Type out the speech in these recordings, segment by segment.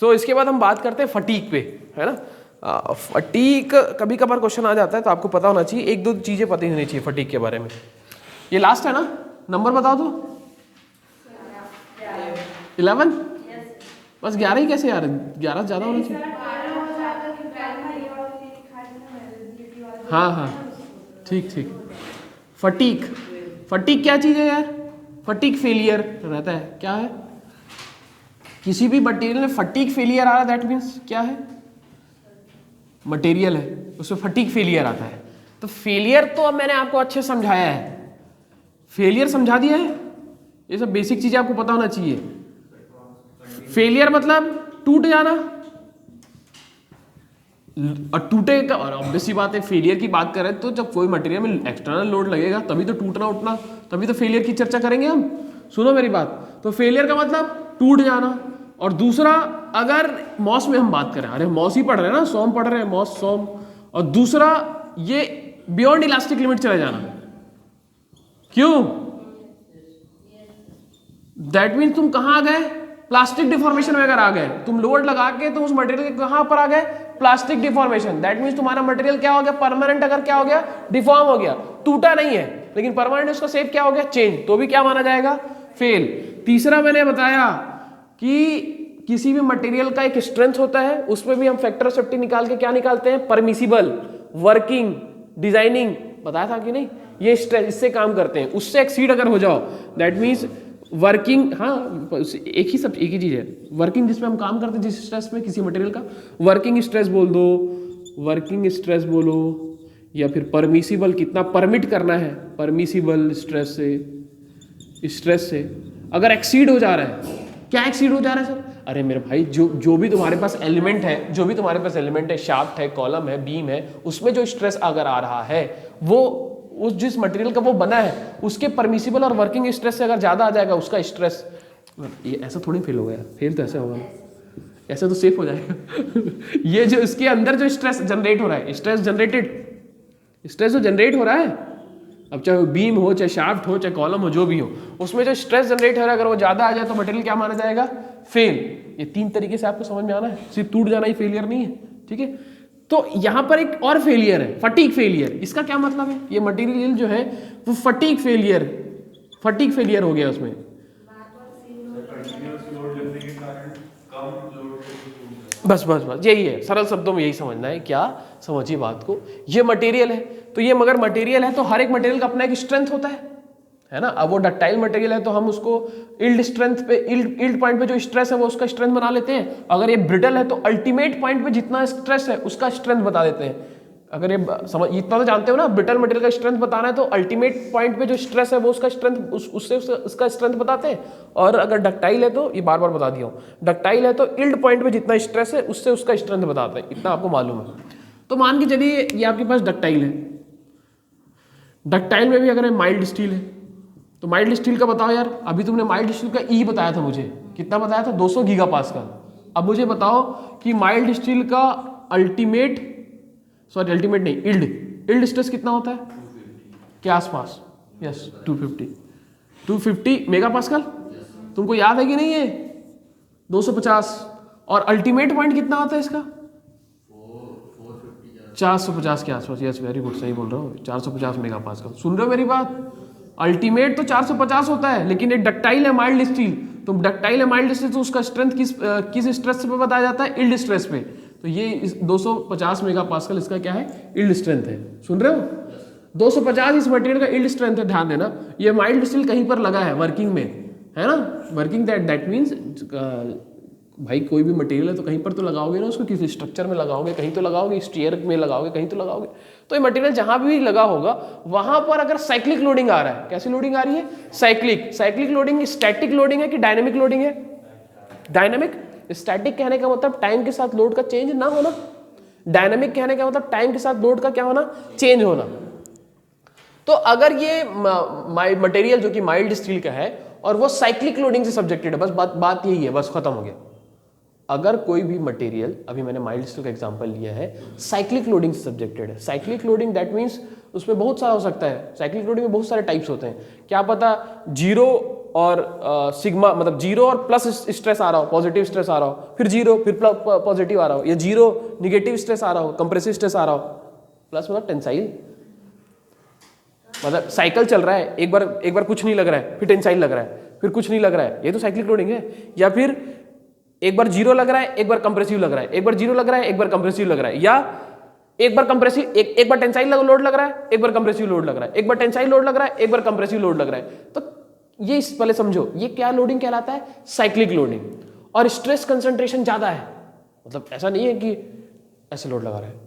तो इसके बाद हम बात करते हैं फटीक पे, है ना। फटीक कभी कभार क्वेश्चन आ जाता है, तो आपको पता होना चाहिए, एक दो चीजें पता होनी चाहिए फटीक के बारे में। ये लास्ट है ना, नंबर बताओ तो। 11? बस 11 ही कैसे यार, 11 ज्यादा होना चाहिए। हाँ हाँ ठीक ठीक। फटीक, फटीक क्या चीज है यार? फटीक फेलियर रहता है, क्या है? किसी भी मटेरियल में फटीक फेलियर आ रहा है, दैट मीन्स क्या है? मटेरियल है उसमें फटीक फेलियर आता है। तो फेलियर तो अब मैंने आपको अच्छे समझाया है, फेलियर समझा दिया है, ये सब बेसिक चीजें आपको पता होना चाहिए। फेलियर मतलब टूट जाना, और टूटे का, और ऑब्वियस सी बात है फेलियर की बात करें तो जब कोई मटेरियल में एक्सटर्नल लोड लगेगा तभी तो टूटना उठना, तभी तो फेलियर की चर्चा करेंगे हम। सुनो मेरी बात, तो फेलियर का मतलब टूट जाना। और दूसरा, अगर मॉस में हम बात करें, अरे मॉस ही पढ़ रहे हैं ना, सोम पढ़ रहे हैं, मॉस सोम। और दूसरा ये बियॉन्ड इलास्टिक लिमिट चले जाना। क्यों? दैट मीन्स तुम कहां आ गए? प्लास्टिक डिफॉर्मेशन में अगर आ गए, तुम लोड लगा के तो उस मटेरियल के कहां पर आ गए? Plastic deformation. दैट मीन्स तुम्हारा मटेरियल क्या हो गया? परमानेंट। अगर क्या हो गया? डिफॉर्म हो गया, टूटा नहीं है लेकिन परमानेंट, उसका शेप क्या हो गया? चेंज, तो भी क्या माना जाएगा? फेल। तीसरा मैंने बताया कि किसी भी मटेरियल का एक स्ट्रेंथ होता है, उसमें भी हम फैक्टर ऑफ सेफ्टी निकाल के क्या निकालते हैं? परमिसिबल वर्किंग डिजाइनिंग, बताया था कि नहीं? ये स्ट्रेस, इससे काम करते हैं। उससे एक्सीड अगर हो जाओ, दैट मीन्स वर्किंग, हाँ एक ही सब, एक ही चीज है वर्किंग जिसमें हम काम करते हैं, जिस स्ट्रेस में किसी मटेरियल का, वर्किंग स्ट्रेस बोल दो, वर्किंग स्ट्रेस बोलो, या फिर परमिसिबल, कितना परमिट करना है, परमिसिबल स्ट्रेस से अगर एक्सीड हो जा रहा है। क्या एक्सीड हो जा रहा है सर? अरे मेरे भाई, जो भी तुम्हारे पास एलिमेंट है, जो भी तुम्हारे पास एलिमेंट है, शाफ्ट है, कॉलम है, बीम है, उसमें जो स्ट्रेस अगर आ रहा है वो उस जिस मटेरियल का वो बना है उसके परमिसिबल और वर्किंग स्ट्रेस से अगर ज्यादा आ जाएगा उसका स्ट्रेस, ये ऐसा थोड़ी फेल हो गया, फेल तो ऐसे होगा, ऐसे तो सेफ हो जाएगा। ये जो इसके अंदर जो स्ट्रेस जनरेट हो रहा है, स्ट्रेस जो जनरेट हो रहा है, अब चाहे बीम हो, चाहे शाफ्ट हो, चाहे कॉलम हो, जो भी हो, उसमें जो स्ट्रेस जनरेट हो रहा है अगर वो ज्यादा आ जाए तो मटेरियल क्या माना जाएगा? फेल। ये 3 तरीके से आपको समझ में आना है, सिर्फ टूट जाना ही फेलियर नहीं है, ठीक है। तो यहां पर एक और फेलियर है, फटीक फेलियर। इसका क्या मतलब है? ये मटेरियल जो है वो फटीक फेलियर हो गया उसमें। बस यही है, सरल शब्दों में यही समझना है। क्या? समझिए बात को, ये मटेरियल है, तो ये मगर मटेरियल है तो हर एक मटेरियल का अपना एक स्ट्रेंथ होता है ना। अब वो डक्टाइल मटेरियल है तो हम उसको इल्ड स्ट्रेंथ पे, इल्ड पॉइंट पे जो स्ट्रेस है वो उसका स्ट्रेंथ बना लेते हैं। अगर ये ब्रिटल है तो अल्टीमेट पॉइंट पे जितना स्ट्रेस है उसका स्ट्रेंथ बता देते हैं। अगर ये समझ, इतना तो जानते हो ना, ब्रिटल मटेरियल का स्ट्रेंथ बताना है तो अल्टीमेट पॉइंट पे जो स्ट्रेस है वो उसका स्ट्रेंथ, उससे उसका स्ट्रेंथ बताते हैं। और अगर डक्टाइल है तो, ये बार बार बता दिया हूँ, डक्टाइल है तो इल्ड पॉइंट पे जितना स्ट्रेस है उससे उसका स्ट्रेंथ बताते हैं, इतना आपको मालूम है। तो मान के चलिए ये आपके पास डक्टाइल है, डक्टाइल में भी अगर माइल्ड स्टील है तो माइल्ड स्टील का बताओ यार। अभी तुमने माइल्ड स्टील का ई बताया था मुझे, कितना बताया था? 200 गीगापास्कल। अब मुझे बताओ कि माइल्ड स्टील का अल्टीमेट नहीं, इल्ड स्ट्रेस कितना होता है के आसपास? Yes, 250 megapascal. तुमको याद है कि नहीं? ये 250। और अल्टीमेट पॉइंट कितना होता है इसका? 450 के आसपास। यस, वेरी गुड, सही बोल रहा हूँ, 450 मेगापास्कल। सुन रहे हो मेरी बात? अल्टीमेट तो 450 होता है, लेकिन एक डक्टाइल है माइल्ड स्टील, तो डक्टाइल है माइल्ड स्टील तो उसका स्ट्रेंथ किस स्ट्रेस पे बताया जाता है? इल्ड स्ट्रेस पे। तो ये 250 मेगापास्कल इसका क्या है? इल्ड स्ट्रेंथ है। सुन रहे हो? 250 इस मटेरियल का इल्ड स्ट्रेंथ है, ध्यान देना। ये माइल्ड स्टील कहीं पर लगा है वर्किंग में, है ना, वर्किंग, दैट मीन्स भाई कोई भी मटेरियल है तो कहीं पर तो लगाओगे ना उसको, किसी स्ट्रक्चर में लगाओगे, कहीं तो लगाओगे, स्टीयर में लगाओगे, कहीं तो लगाओगे। तो ये मटेरियल जहां भी लगा होगा वहां पर अगर साइक्लिक लोडिंग आ रहा है, कैसी लोडिंग आ रही है? साइक्लिक लोडिंग स्टैटिक लोडिंग है कि डायनेमिक लोडिंग है? डायनेमिक। स्टैटिक कहने का मतलब टाइम के साथ लोड का चेंज ना होना, डायनेमिक कहने का मतलब टाइम के साथ लोड का क्या होना? चेंज होना। तो अगर ये मटेरियल जो कि माइल्ड स्टील का है और वो साइक्लिक लोडिंग से सब्जेक्टेड है, बस बात यही है, बस खत्म हो गया। अगर कोई भी मटेरियल, अभी मैंने माइल्ड स्टील का एग्जांपल लिया है, साइक्लिक लोडिंग से सब्जेक्टेड है। साइक्लिक लोडिंग दैट मींस उसमें बहुत सारा हो सकता है, साइक्लिक लोडिंग में बहुत सारे टाइप्स होते हैं। क्या पता 0 और सिग्मा मतलब जीरो और प्लस स्ट्रेस आ रहा हो, पॉजिटिव स्ट्रेस आ रहा हो, फिर जीरो फिर पॉजिटिव आ रहा हो, या जीरो निगेटिव स्ट्रेस आ रहा हो, कंप्रेसिव स्ट्रेस आ रहा हो, प्लस मतलब टेंसाइल, मतलब साइकिल चल रहा है, एक बार कुछ नहीं लग रहा है, फिर टेंसाइल लग रहा है, फिर कुछ नहीं लग रहा है, ये तो साइक्लिक लोडिंग है। या फिर एक बार जीरो लग रहा है, एक बार कंप्रेसिव लग रहा है, एक बार जीरो लग रहा है, एक बार कंप्रेसिव लग रहा है, या एक बार कंप्रेसिव एक बार टेंसाइल लोड लग रहा है, एक बार कंप्रेसिव लोड लग रहा है, एक बार टेंसाइल लोड लग रहा है, एक बार कंप्रेसिव लोड लग रहा है। तो ये पहले समझो, ये क्या लोडिंग कहलाता है? Cyclic loading. और स्ट्रेस कंसंट्रेशन ज्यादा है, मतलब ऐसा नहीं है कि ऐसे लोड लगा रहे हैं,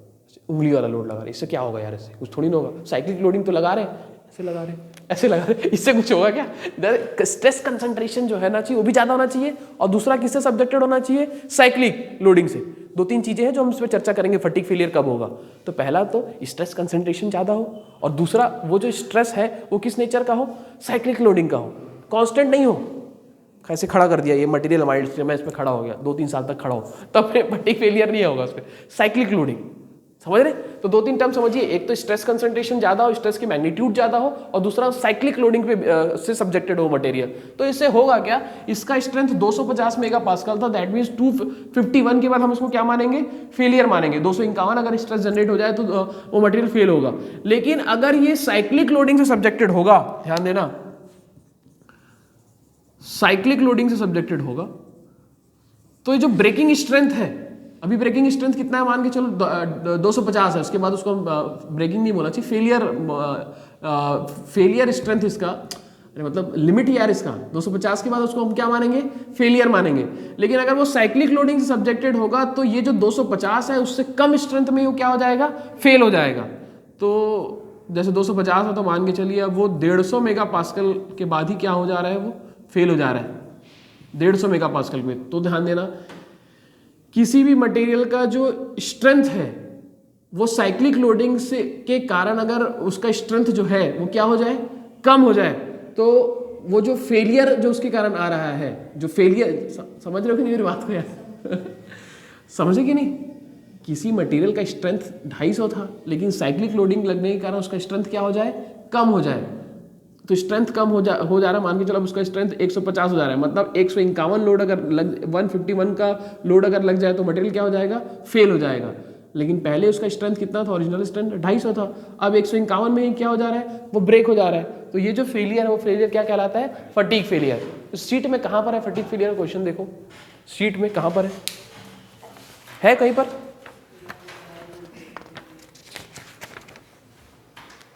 उंगली वाला लोड लगा रहे हैं, इससे क्या होगा यार, इससे कुछ थोड़ी ना होगा। साइक्लिक लोडिंग तो लगा रहे हैं, ऐसे लगा रहे हैं, ऐसे लगा रहे हैं, इससे कुछ होगा क्या? स्ट्रेस कंसंट्रेशन जो है ना चाहिए वो भी ज्यादा होना चाहिए, और दूसरा किससे सब्जेक्टेड होना चाहिए? साइक्लिक लोडिंग से। दो तीन चीजें हैं जो हम इस पर चर्चा करेंगे, फटीग फेलियर कब होगा। तो पहला तो स्ट्रेस कंसंट्रेशन ज्यादा हो, और दूसरा वो जो स्ट्रेस है वो किस नेचर का हो? साइक्लिक लोडिंग का हो, कांस्टेंट नहीं हो। कैसे खड़ा कर दिया ये मटेरियल माइल्ड से, मैं इस पर खड़ा हो गया 2-3 साल तक खड़ा हो, तब फटीग फेलियर नहीं होगा उस पर। साइक्लिक लोडिंग, समझ रहे? तो 2-3 टर्म समझिए, एक तो स्ट्रेस कंसंट्रेशन ज्यादा हो, स्ट्रेस की मैग्नीट्यूड ज्यादा हो, और दूसरा साइक्लिक लोडिंग पे से सब्जेक्टेड हो मटेरियल। तो इससे होगा क्या? इसका स्ट्रेंथ 250 मेगा पास्कल था, दैट मींस 251 के बाद हम उसको क्या मानेंगे? फेलियर मानेंगे। 251 अगर स्ट्रेस जनरेट हो जाए तो वो मटेरियल फेल होगा। लेकिन अगर ये साइक्लिक लोडिंग से सब्जेक्टेड होगा, ध्यान देना, साइक्लिक लोडिंग से सब्जेक्टेड होगा, तो ये जो ब्रेकिंग स्ट्रेंथ है, अभी ब्रेकिंग स्ट्रेंथ कितना है मान के चलो 250 है, उसके बाद उसको ब्रेकिंग नहीं बोलना चाहिए, फेलियर स्ट्रेंथ इसका, मतलब लिमिट यार इसका 250 के बाद उसको हम क्या मानेंगे? फेलियर मानेंगे। लेकिन अगर वो साइक्लिक लोडिंग से सब्जेक्टेड होगा तो ये जो 250 है उससे कम स्ट्रेंथ में वो क्या हो जाएगा? फेल हो जाएगा। तो जैसे 250 है तो मान के चलिए अब वो 150 मेगा पास्कल के बाद ही क्या हो जा रहा है? वो फेल हो जा रहा है 150 मेगा पास्कल में। तो ध्यान देना, किसी भी मटेरियल का जो स्ट्रेंथ है वो साइक्लिक लोडिंग से के कारण अगर उसका स्ट्रेंथ जो है वो क्या हो जाए? कम हो जाए, तो वो जो फेलियर जो उसके कारण आ रहा है, जो फेलियर, समझ रहे हो कि नहीं मेरी बात को यार? समझे कि नहीं? किसी मटेरियल का स्ट्रेंथ 250 था, लेकिन साइक्लिक लोडिंग लगने के कारण उसका स्ट्रेंथ क्या हो जाए? कम हो जाए। तो स्ट्रेंथ कम हो जा रहा है, मान के चलो उसका स्ट्रेंथ 150 हो जा रहा है, मतलब 151 लोड अगर 151 का लोड अगर लग जाए तो मटेरियल क्या हो जाएगा? फेल हो जाएगा। लेकिन पहले उसका स्ट्रेंथ कितना था? ओरिजिनल स्ट्रेंथ 250 था, अब 151 में ही क्या हो जा रहा है? वो ब्रेक हो जा रहा है। तो ये जो फेलियर है वो फेलियर क्या कहलाता है? Fatigue failure. तो सीट में कहाँ पर है फटीग फेलियर? क्वेश्चन देखो, सीट में कहाँ पर है कहीं पर?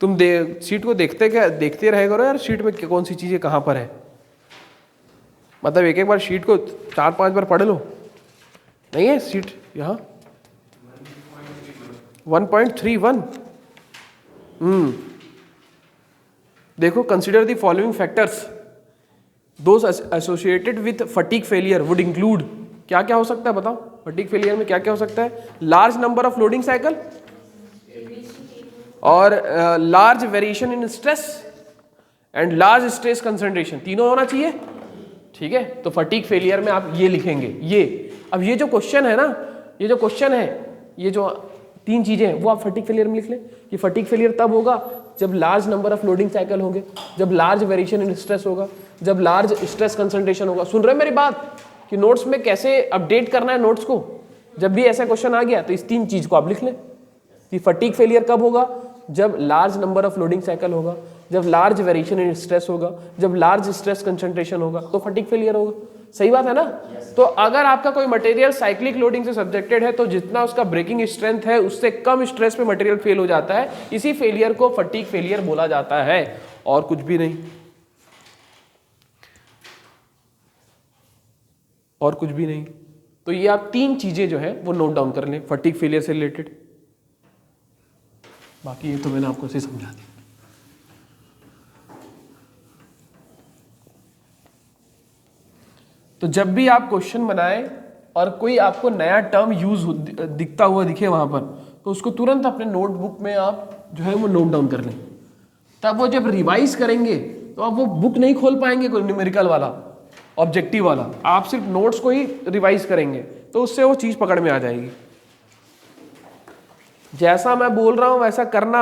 तुम सीट को देखते रहे करो यार, सीट में कौन सी चीजें कहां पर है, मतलब एक बार सीट को 4-5 बार पढ़ लो। नहीं है सीट यहां 1.31। देखो, consider the following factors those associated with fatigue failure would include. क्या क्या हो सकता है बताओ? फटीग फेलियर में क्या क्या हो सकता है? Large number of loading cycle, और large variation in stress and large stress concentration, तीनों होना चाहिए। ठीक है, तो फटीग फेलियर में आप ये लिखेंगे। ये अब ये जो क्वेश्चन है ना, ये जो क्वेश्चन है, ये जो 3 चीजें हैं वो आप फटीग फेलियर में लिख लें कि फटीग फेलियर तब होगा जब large number of loading cycle होंगे, जब लार्ज वेरिएशन इन स्ट्रेस होगा, जब लार्ज स्ट्रेस कंसंट्रेशन होगा। सुन रहे मेरी बात कि नोट्स में कैसे अपडेट करना है नोट्स को? जब भी ऐसा क्वेश्चन आ गया तो इस 3 चीज को आप लिख लें कि फटीग फेलियर कब होगा? जब large number of loading cycle होगा, जब लार्ज वेरिएशन इन स्ट्रेस होगा, जब लार्ज स्ट्रेस कंसंट्रेशन होगा, तो फटीग फेलियर होगा। सही बात है ना? तो अगर आपका कोई मटेरियल साइक्लिक लोडिंग से सब्जेक्टेड है तो जितना उसका ब्रेकिंग स्ट्रेंथ है उससे कम स्ट्रेस पे मटेरियल फेल हो जाता है, इसी फेलियर को फटीग फेलियर बोला जाता है, और कुछ भी नहीं, और कुछ भी नहीं। तो ये आप 3 चीजें जो है वो नोट डाउन कर लें फटीग फेलियर से रिलेटेड। बाकी ये तो मैंने आपको ऐसे समझा दिया। तो जब भी आप क्वेश्चन बनाएं और कोई आपको नया टर्म यूज दिखता हुआ दिखे वहां पर, तो उसको तुरंत अपने नोटबुक में आप जो है वो नोट डाउन कर लें। तब वो जब रिवाइज करेंगे तो आप वो बुक नहीं खोल पाएंगे कोई न्यूमेरिकल वाला, ऑब्जेक्टिव वाला, आप सिर्फ नोट्स को ही रिवाइज करेंगे, तो उससे वो चीज पकड़ में आ जाएगी। जैसा मैं बोल रहा हूं वैसा करना,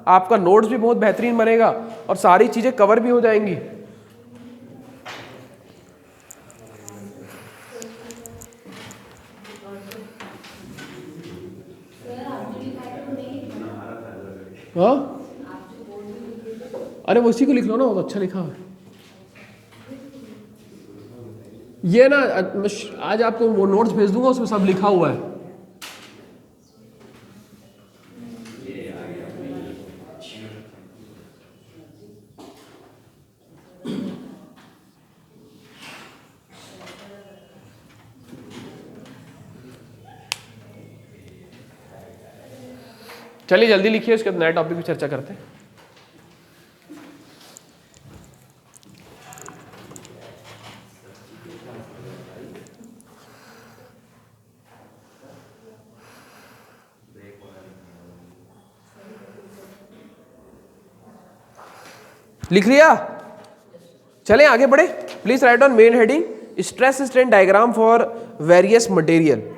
आपका नोट्स भी बहुत बेहतरीन बनेगा और सारी चीजें कवर भी हो जाएंगी। हाँ, अरे वो इसी को लिख लो ना, वो तो अच्छा लिखा है। ये ना आज आपको वो नोट्स भेज दूंगा, उसमें सब लिखा हुआ है। चलिए जल्दी लिखिए, उसके बाद नए टॉपिक पे चर्चा करते हैं। लिख लिया? चलें आगे बढ़े। Please right on main heading stress strain diagram for various material.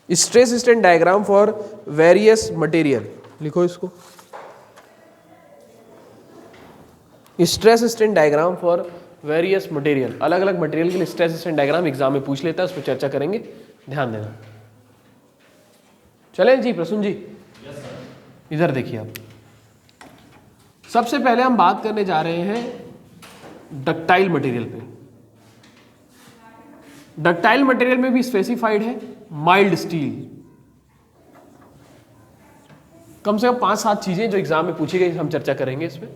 Stress strain diagram for various material, लिखो इसको। Stress strain diagram for various material, अलग अलग मटेरियल के लिए स्ट्रेस स्ट्रेन डायग्राम एग्जाम में पूछ लेता है, उस पर चर्चा करेंगे, ध्यान देना। चलें जी प्रसून जी, इधर देखिए आप। सबसे पहले हम बात करने जा रहे हैं डक्टाइल मटेरियल पे। डक्टाइल मटेरियल में भी स्पेसिफाइड है माइल्ड स्टील। कम से कम 5-7 चीजें जो एग्जाम में पूछी गई हम चर्चा करेंगे इसमें,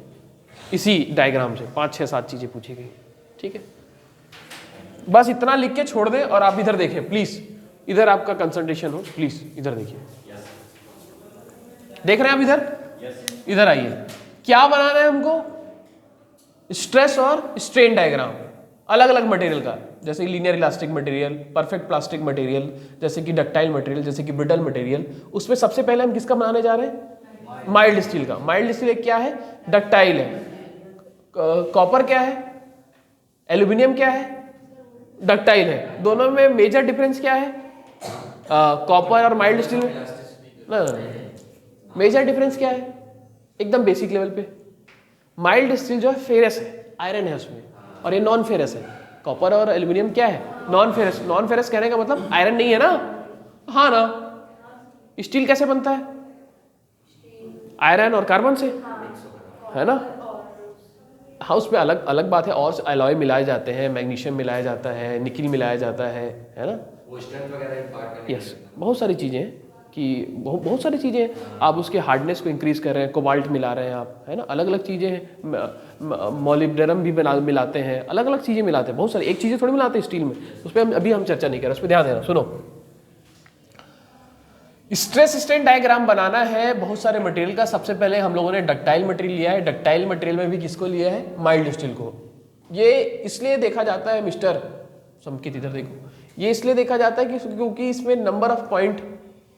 इसी डायग्राम से 5-6-7 चीजें पूछी गई, ठीक है। बस इतना लिख के छोड़ दें और आप इधर देखें प्लीज, इधर आपका कंसंट्रेशन हो प्लीज, इधर देखिए। देख रहे हैं आप इधर? इधर आइए। क्या बनाना है हमको? स्ट्रेस और स्ट्रेन डायग्राम अलग अलग मटेरियल का, जैसे linear elastic material, perfect plastic material, जैसे कि डक्टाइल मटेरियल, जैसे कि ब्रिटल मटेरियल। उसमें सबसे पहले हम किसका बनाने जा रहे हैं? माइल्ड स्टील का। माइल्ड स्टील क्या है? डक्टाइल है। कॉपर क्या है? एल्यूमिनियम क्या है? डक्टाइल है। दोनों में मेजर डिफरेंस क्या है? कॉपर और माइल्ड स्टील में ना, मेजर डिफरेंस क्या है? एकदम बेसिक लेवल पे, माइल्ड स्टील जो है फेरस है, आयरन है उसमें, और ये नॉन फेरस है। कॉपर और एल्यूमिनियम क्या है? Non ferrous. नॉन फेरस कहने का मतलब आयरन नहीं है ना? हाँ ना। स्टील कैसे बनता है? आयरन और कार्बन से, है ना? हाँ, उसमें अलग अलग बात है, और एलॉय मिलाए जाते हैं, मैग्नीशियम मिलाया जाता है, निकिल मिलाया जाता है ना? वो स्ट्रेंथ वगैरह यस, बहुत सारी चीज़ें हैं कि बहुत सारी चीज़ें हैं। आप उसके हार्डनेस को इंक्रीज कर रहे हैं, कोबाल्ट मिला रहे हैं आप, है ना? अलग अलग चीज़ें हैं, मॉलिब्डेनम भी मिलाते हैं, अलग अलग चीज़ें मिलाते हैं, बहुत सारी। एक चीज़ें थोड़ी मिलाते हैं स्टील में, उस पर हम चर्चा नहीं कर रहे, उस पर ध्यान देना। सुनो, स्ट्रेस स्ट्रेन डायग्राम बनाना है बहुत सारे मटेरियल का। सबसे पहले हम लोगों ने डक्टाइल मटेरियल लिया है। डक्टाइल मटेरियल में भी किसको लिया है? माइल्ड स्टील को। ये इसलिए देखा जाता है मिस्टर संकित, इधर देखो, ये इसलिए देखा जाता है कि क्योंकि इसमें नंबर ऑफ पॉइंट,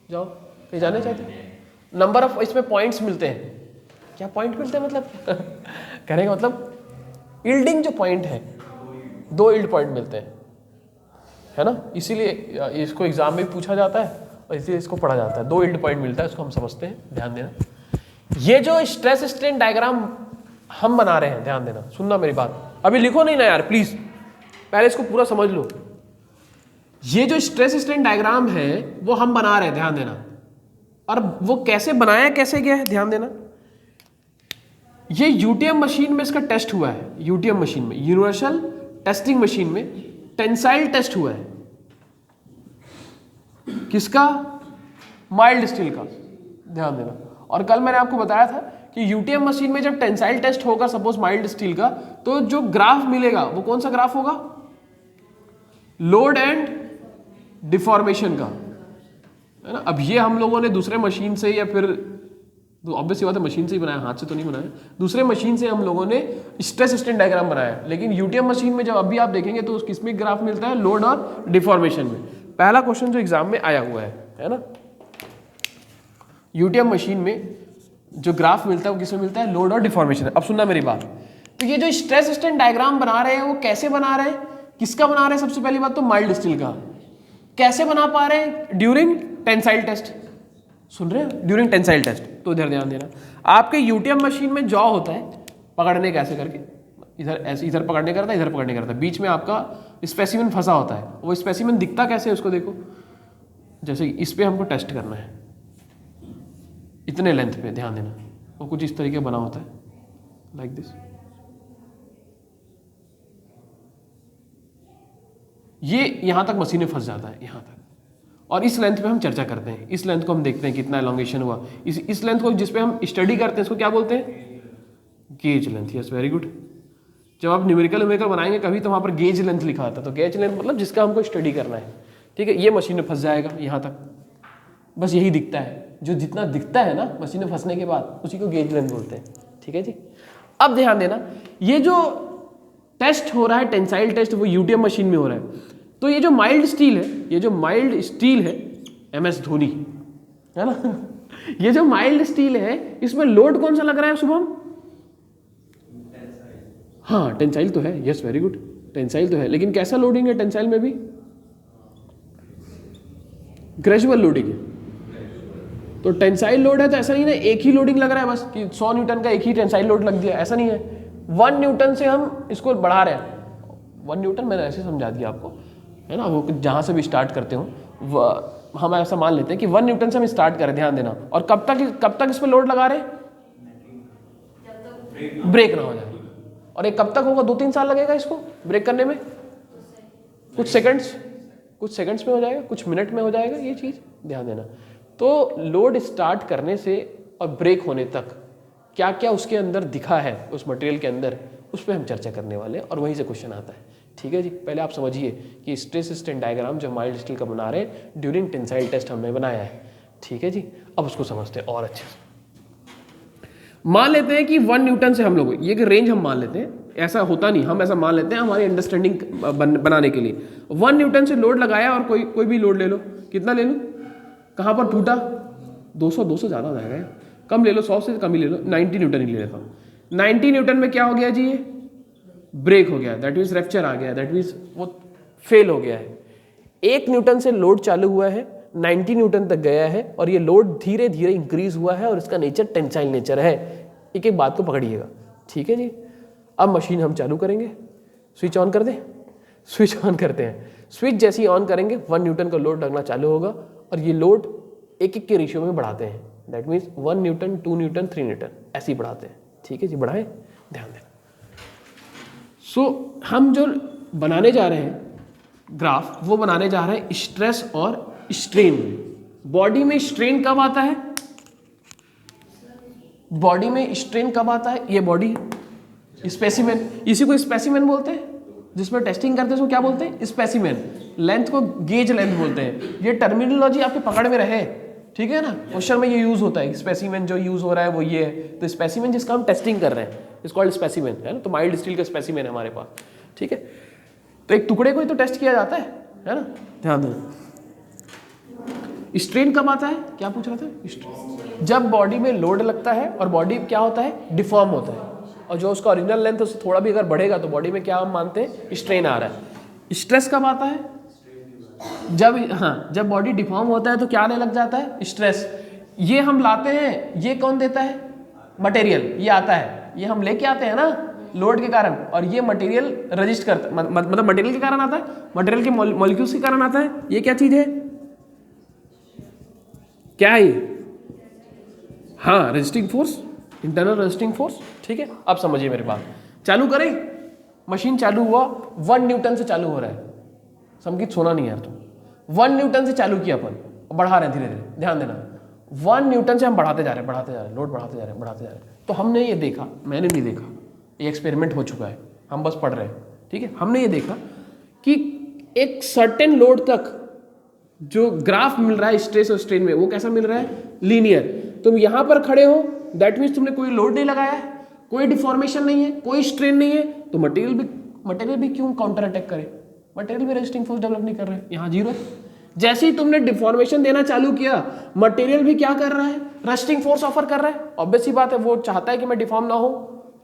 जाओ कहीं जाने चाहते, नंबर ऑफ इसमें पॉइंट्स मिलते हैं। क्या पॉइंट मिलते हैं मतलब? कहने का मतलब यील्डिंग जो पॉइंट है, 2 यील्ड पॉइंट मिलते हैं, है ना? इसीलिए इसको एग्जाम में पूछा जाता है और इसलिए इसको पढ़ा जाता है। 2 यील्ड पॉइंट मिलता है, इसको हम समझते हैं, ध्यान देना। ये जो स्ट्रेस स्ट्रेन डायग्राम हम बना रहे हैं, ध्यान देना, सुनना मेरी बात, अभी लिखो नहीं ना यार प्लीज, पहले इसको पूरा समझ लो। ये जो स्ट्रेस स्ट्रेन डायग्राम है वो हम बना रहे हैं, ध्यान देना। और वो कैसे बनाया, कैसे गया है, ध्यान देना। ये यूटीएम मशीन में इसका टेस्ट हुआ है, यूटीएम मशीन में, यूनिवर्सल टेस्टिंग मशीन में टेंसाइल टेस्ट हुआ है। किसका? माइल्ड स्टील का, ध्यान देना। और कल मैंने आपको बताया था कि यूटीएम मशीन में जब टेंसाइल टेस्ट होगा सपोज माइल्ड स्टील का, तो जो ग्राफ मिलेगा वो कौन सा ग्राफ होगा? लोड एंड डिफॉर्मेशन का, है ना? अब ये हम लोगों ने दूसरे मशीन से, या फिर ऑब्वियस बात है मशीन से ही बनाया, हाथ से तो नहीं बनाया, दूसरे मशीन से हम लोगों ने स्ट्रेस स्ट्रेन डायग्राम बनाया। लेकिन यूटीएम मशीन में जब अभी आप देखेंगे तो किसमें ग्राफ मिलता है? लोड और डिफॉर्मेशन में। पहला क्वेश्चन जो एग्जाम में आया हुआ है ना? यूटीएम मशीन में जो ग्राफ मिलता है वो किसमें मिलता है? लोड और डिफॉर्मेशन। अब सुनना मेरी बात, तो ये जो स्ट्रेस स्ट्रेन डायग्राम बना रहे हैं वो कैसे बना रहे हैं, किसका बना रहे हैं? सबसे पहली बात तो माइल्ड स्टील का। कैसे बना पा रहे हैं? During tensile test. सुन रहे हैं? During tensile test. तो इधर ध्यान देना, आपके यूटीएम मशीन में जॉ होता है, पकड़ने कैसे करके, इधर ऐसे, इधर पकड़ने का रहता है, इधर पकड़ने का रहता है, बीच में आपका स्पेसिमेन फंसा होता है। वो स्पेसिमेन दिखता कैसे है उसको देखो, जैसे इस पे हमको टेस्ट करना है, इतने लेंथ पे ध्यान देना, वो कुछ इस तरीके बना होता है लाइक दिस। ये यहाँ तक मशीन में फंस जाता है, यहाँ तक, और इस लेंथ पे हम चर्चा करते हैं, इस लेंथ को हम देखते हैं कितना एलोंगेशन हुआ। इस लेंथ को जिस पे हम स्टडी करते हैं इसको क्या बोलते हैं? Gauge length. Yes, very good. जब आप न्यूमेरिकल बनाएंगे कभी तो वहाँ पर गेज लेंथ लिखा आता है, तो गेज लेंथ मतलब जिसका हमको स्टडी करना है, ठीक है। ये मशीन में फंस जाएगा यहाँ तक, बस यही दिखता है, जो जितना दिखता है ना मशीन में फंसने के बाद उसी को गेज लेंथ बोलते हैं, ठीक है जी। अब ध्यान देना, ये जो टेस्ट हो रहा है टेंसाइल टेस्ट, वो यूटीएम मशीन में हो रहा है। तो ये जो माइल्ड स्टील है, ये जो माइल्ड स्टील है, MS धोनी है ना ये जो माइल्ड स्टील है इसमें लोड कौन सा लग रहा है शुभम? हाँ, टेंसाइल तो है। यस, वेरी गुड, टेंसाइल तो है, लेकिन कैसा लोडिंग है टेंसाइल में भी? ग्रेजुअल लोडिंग है। तो टेंसाइल लोड है तो ऐसा नहीं ना एक ही लोडिंग लग रहा है बस कि 100 न्यूटन का एक ही टेंसाइल लोड लग दिया, ऐसा नहीं है। 1 न्यूटन से हम इसको बढ़ा रहे हैं। 1 न्यूटन मैंने ऐसे समझा दिया आपको, है ना, वो जहाँ से भी स्टार्ट करते हो हम ऐसा मान लेते हैं कि 1 न्यूटन से हम स्टार्ट करें, ध्यान देना। और कब तक इस पर लोड लगा रहे हैं? ब्रेक ना हो जाए। और ये कब तक होगा? 2-3 साल लगेगा इसको ब्रेक करने में, कुछ सेकंड्स में हो जाएगा, कुछ मिनट में हो जाएगा, ये चीज़ ध्यान देना। तो लोड स्टार्ट करने से और ब्रेक होने तक क्या क्या उसके अंदर दिखा है, उस मटेरियल के अंदर, उस पर हम चर्चा करने वाले हैं और वहीं से क्वेश्चन आता है, ठीक है जी। पहले आप समझिए कि स्ट्रेस स्ट्रेन डायग्राम जो माइल्ड स्टील का बना रहे हैं ड्यूरिंग टेंसाइल टेस्ट हमने बनाया है, ठीक है जी। अब उसको समझते हैं और अच्छे से। मान लेते हैं कि 1 न्यूटन से हम लोग ये रेंज हम मान लेते हैं, ऐसा होता नहीं, हम ऐसा मान लेते हैं हमारी अंडरस्टैंडिंग बनाने के लिए। 1 न्यूटन से लोड लगाया और कोई भी लोड ले लो, कितना ले लो? कहाँ पर टूटा? 200 ज़्यादा हो जाएगा, कम ले लो, 100 से कम ही ले लो, 90 न्यूटन ही ले लेता हूँ। 90 न्यूटन में क्या हो गया जी? ये ब्रेक हो गया, दैट मीन्स रैप्चर आ गया, दैट मीन्स वो फेल हो गया है। 1 न्यूटन से लोड चालू हुआ है, 90 न्यूटन तक गया है और ये लोड धीरे धीरे इंक्रीज हुआ है और इसका नेचर टेंसाइल नेचर है। एक एक बात को पकड़िएगा, ठीक है जी। अब मशीन हम चालू करेंगे, स्विच ऑन कर दें, स्विच ऑन करते हैं। स्विच जैसे ही ऑन करेंगे 1 न्यूटन का लोड लगना चालू होगा और ये लोड एक के रेशियो में बढ़ाते हैं, that means 1 Newton, 2 Newton, 3 Newton ऐसे ही बढ़ाते हैं, ठीक है जी। बढ़ाएं, ध्यान दें। हम जो बनाने जा रहे हैं ग्राफ, वो बनाने जा रहे हैं स्ट्रेस और स्ट्रेन। बॉडी में स्ट्रेन कब आता है? बॉडी में स्ट्रेन कब आता है? ये बॉडी स्पेसिमेन, इसी को स्पेसिमेन बोलते हैं, जिसमें टेस्टिंग करते हैं उसको क्या बोलते हैं? स्पेसिमेन। लेंथ को गेज लेंथ बोलते हैं। ये टर्मिनोलॉजी आपके पकड़ में रहे, ठीक है ना, क्वेश्चन में ये यूज होता है। स्पेसिमेन जो यूज हो रहा है वो ये है, तो स्पेसिमेन जिसका हम टेस्टिंग कर रहे हैं इस कॉल्ड स्पेसिमेन, है ना। तो माइल्ड स्टील का स्पेसिमेन है हमारे पास, ठीक है। तो एक टुकड़े को ही तो टेस्ट किया जाता है ना, ध्यान देना। स्ट्रेन कब आता है? क्या पूछ रहा था? जब बॉडी में लोड लगता है और बॉडी क्या होता है? डिफॉर्म होता है, और जो उसका ओरिजिनल लेंथ उससे थोड़ा भी अगर बढ़ेगा तो बॉडी में क्या हम मानते हैं? स्ट्रेन आ रहा है। स्ट्रेस कब आता है? जब बॉडी डिफॉर्म होता है तो क्या आने लग जाता है? स्ट्रेस। ये हम लाते हैं, ये कौन देता है? मटेरियल। ये आता है, ये हम लेके आते हैं ना लोड के कारण, और ये मटेरियल रजिस्ट करता है, मतलब मटेरियल के कारण आता है, मटेरियल के मॉलिक्यूल्स के कारण आता है। ये क्या चीज है? क्या है ये? हाँ, resisting force, internal resisting force, ठीक है। अब समझिए मेरी बात, चालू करें। मशीन चालू हुआ, 1 न्यूटन से चालू हो रहा है, संगीत सोना नहीं यार तुम। 1 न्यूटन से चालू किया अपन, बढ़ा रहे हैं धीरे धीरे, ध्यान देना। 1 न्यूटन से हम बढ़ाते जा रहे हैं, लोड बढ़ाते जा रहे हैं। तो हमने ये देखा, मैंने नहीं देखा, ये एक्सपेरिमेंट हो चुका है, हम बस पढ़ रहे हैं, ठीक है। हमने ये देखा कि एक सर्टेन लोड तक जो ग्राफ मिल रहा है स्ट्रेस और स्ट्रेन में, वो कैसा मिल रहा है? लीनियर। तुम यहाँ पर खड़े हो, दैट मीन्स तुमने कोई लोड नहीं लगाया है, कोई डिफॉर्मेशन नहीं है, कोई स्ट्रेन नहीं है, तो मटेरियल भी क्यों काउंटर अटैक करे? मटेरियल भी रेजिस्टिंग फोर्स डेवलप नहीं कर रहे, यहाँ 0 है। जैसे ही तुमने डिफॉर्मेशन देना चालू किया, मटेरियल भी क्या कर रहा है? रेजिस्टिंग फोर्स ऑफर कर रहा है। ऑब्वियस ही बात है, वो चाहता है कि मैं डिफॉर्म ना हो,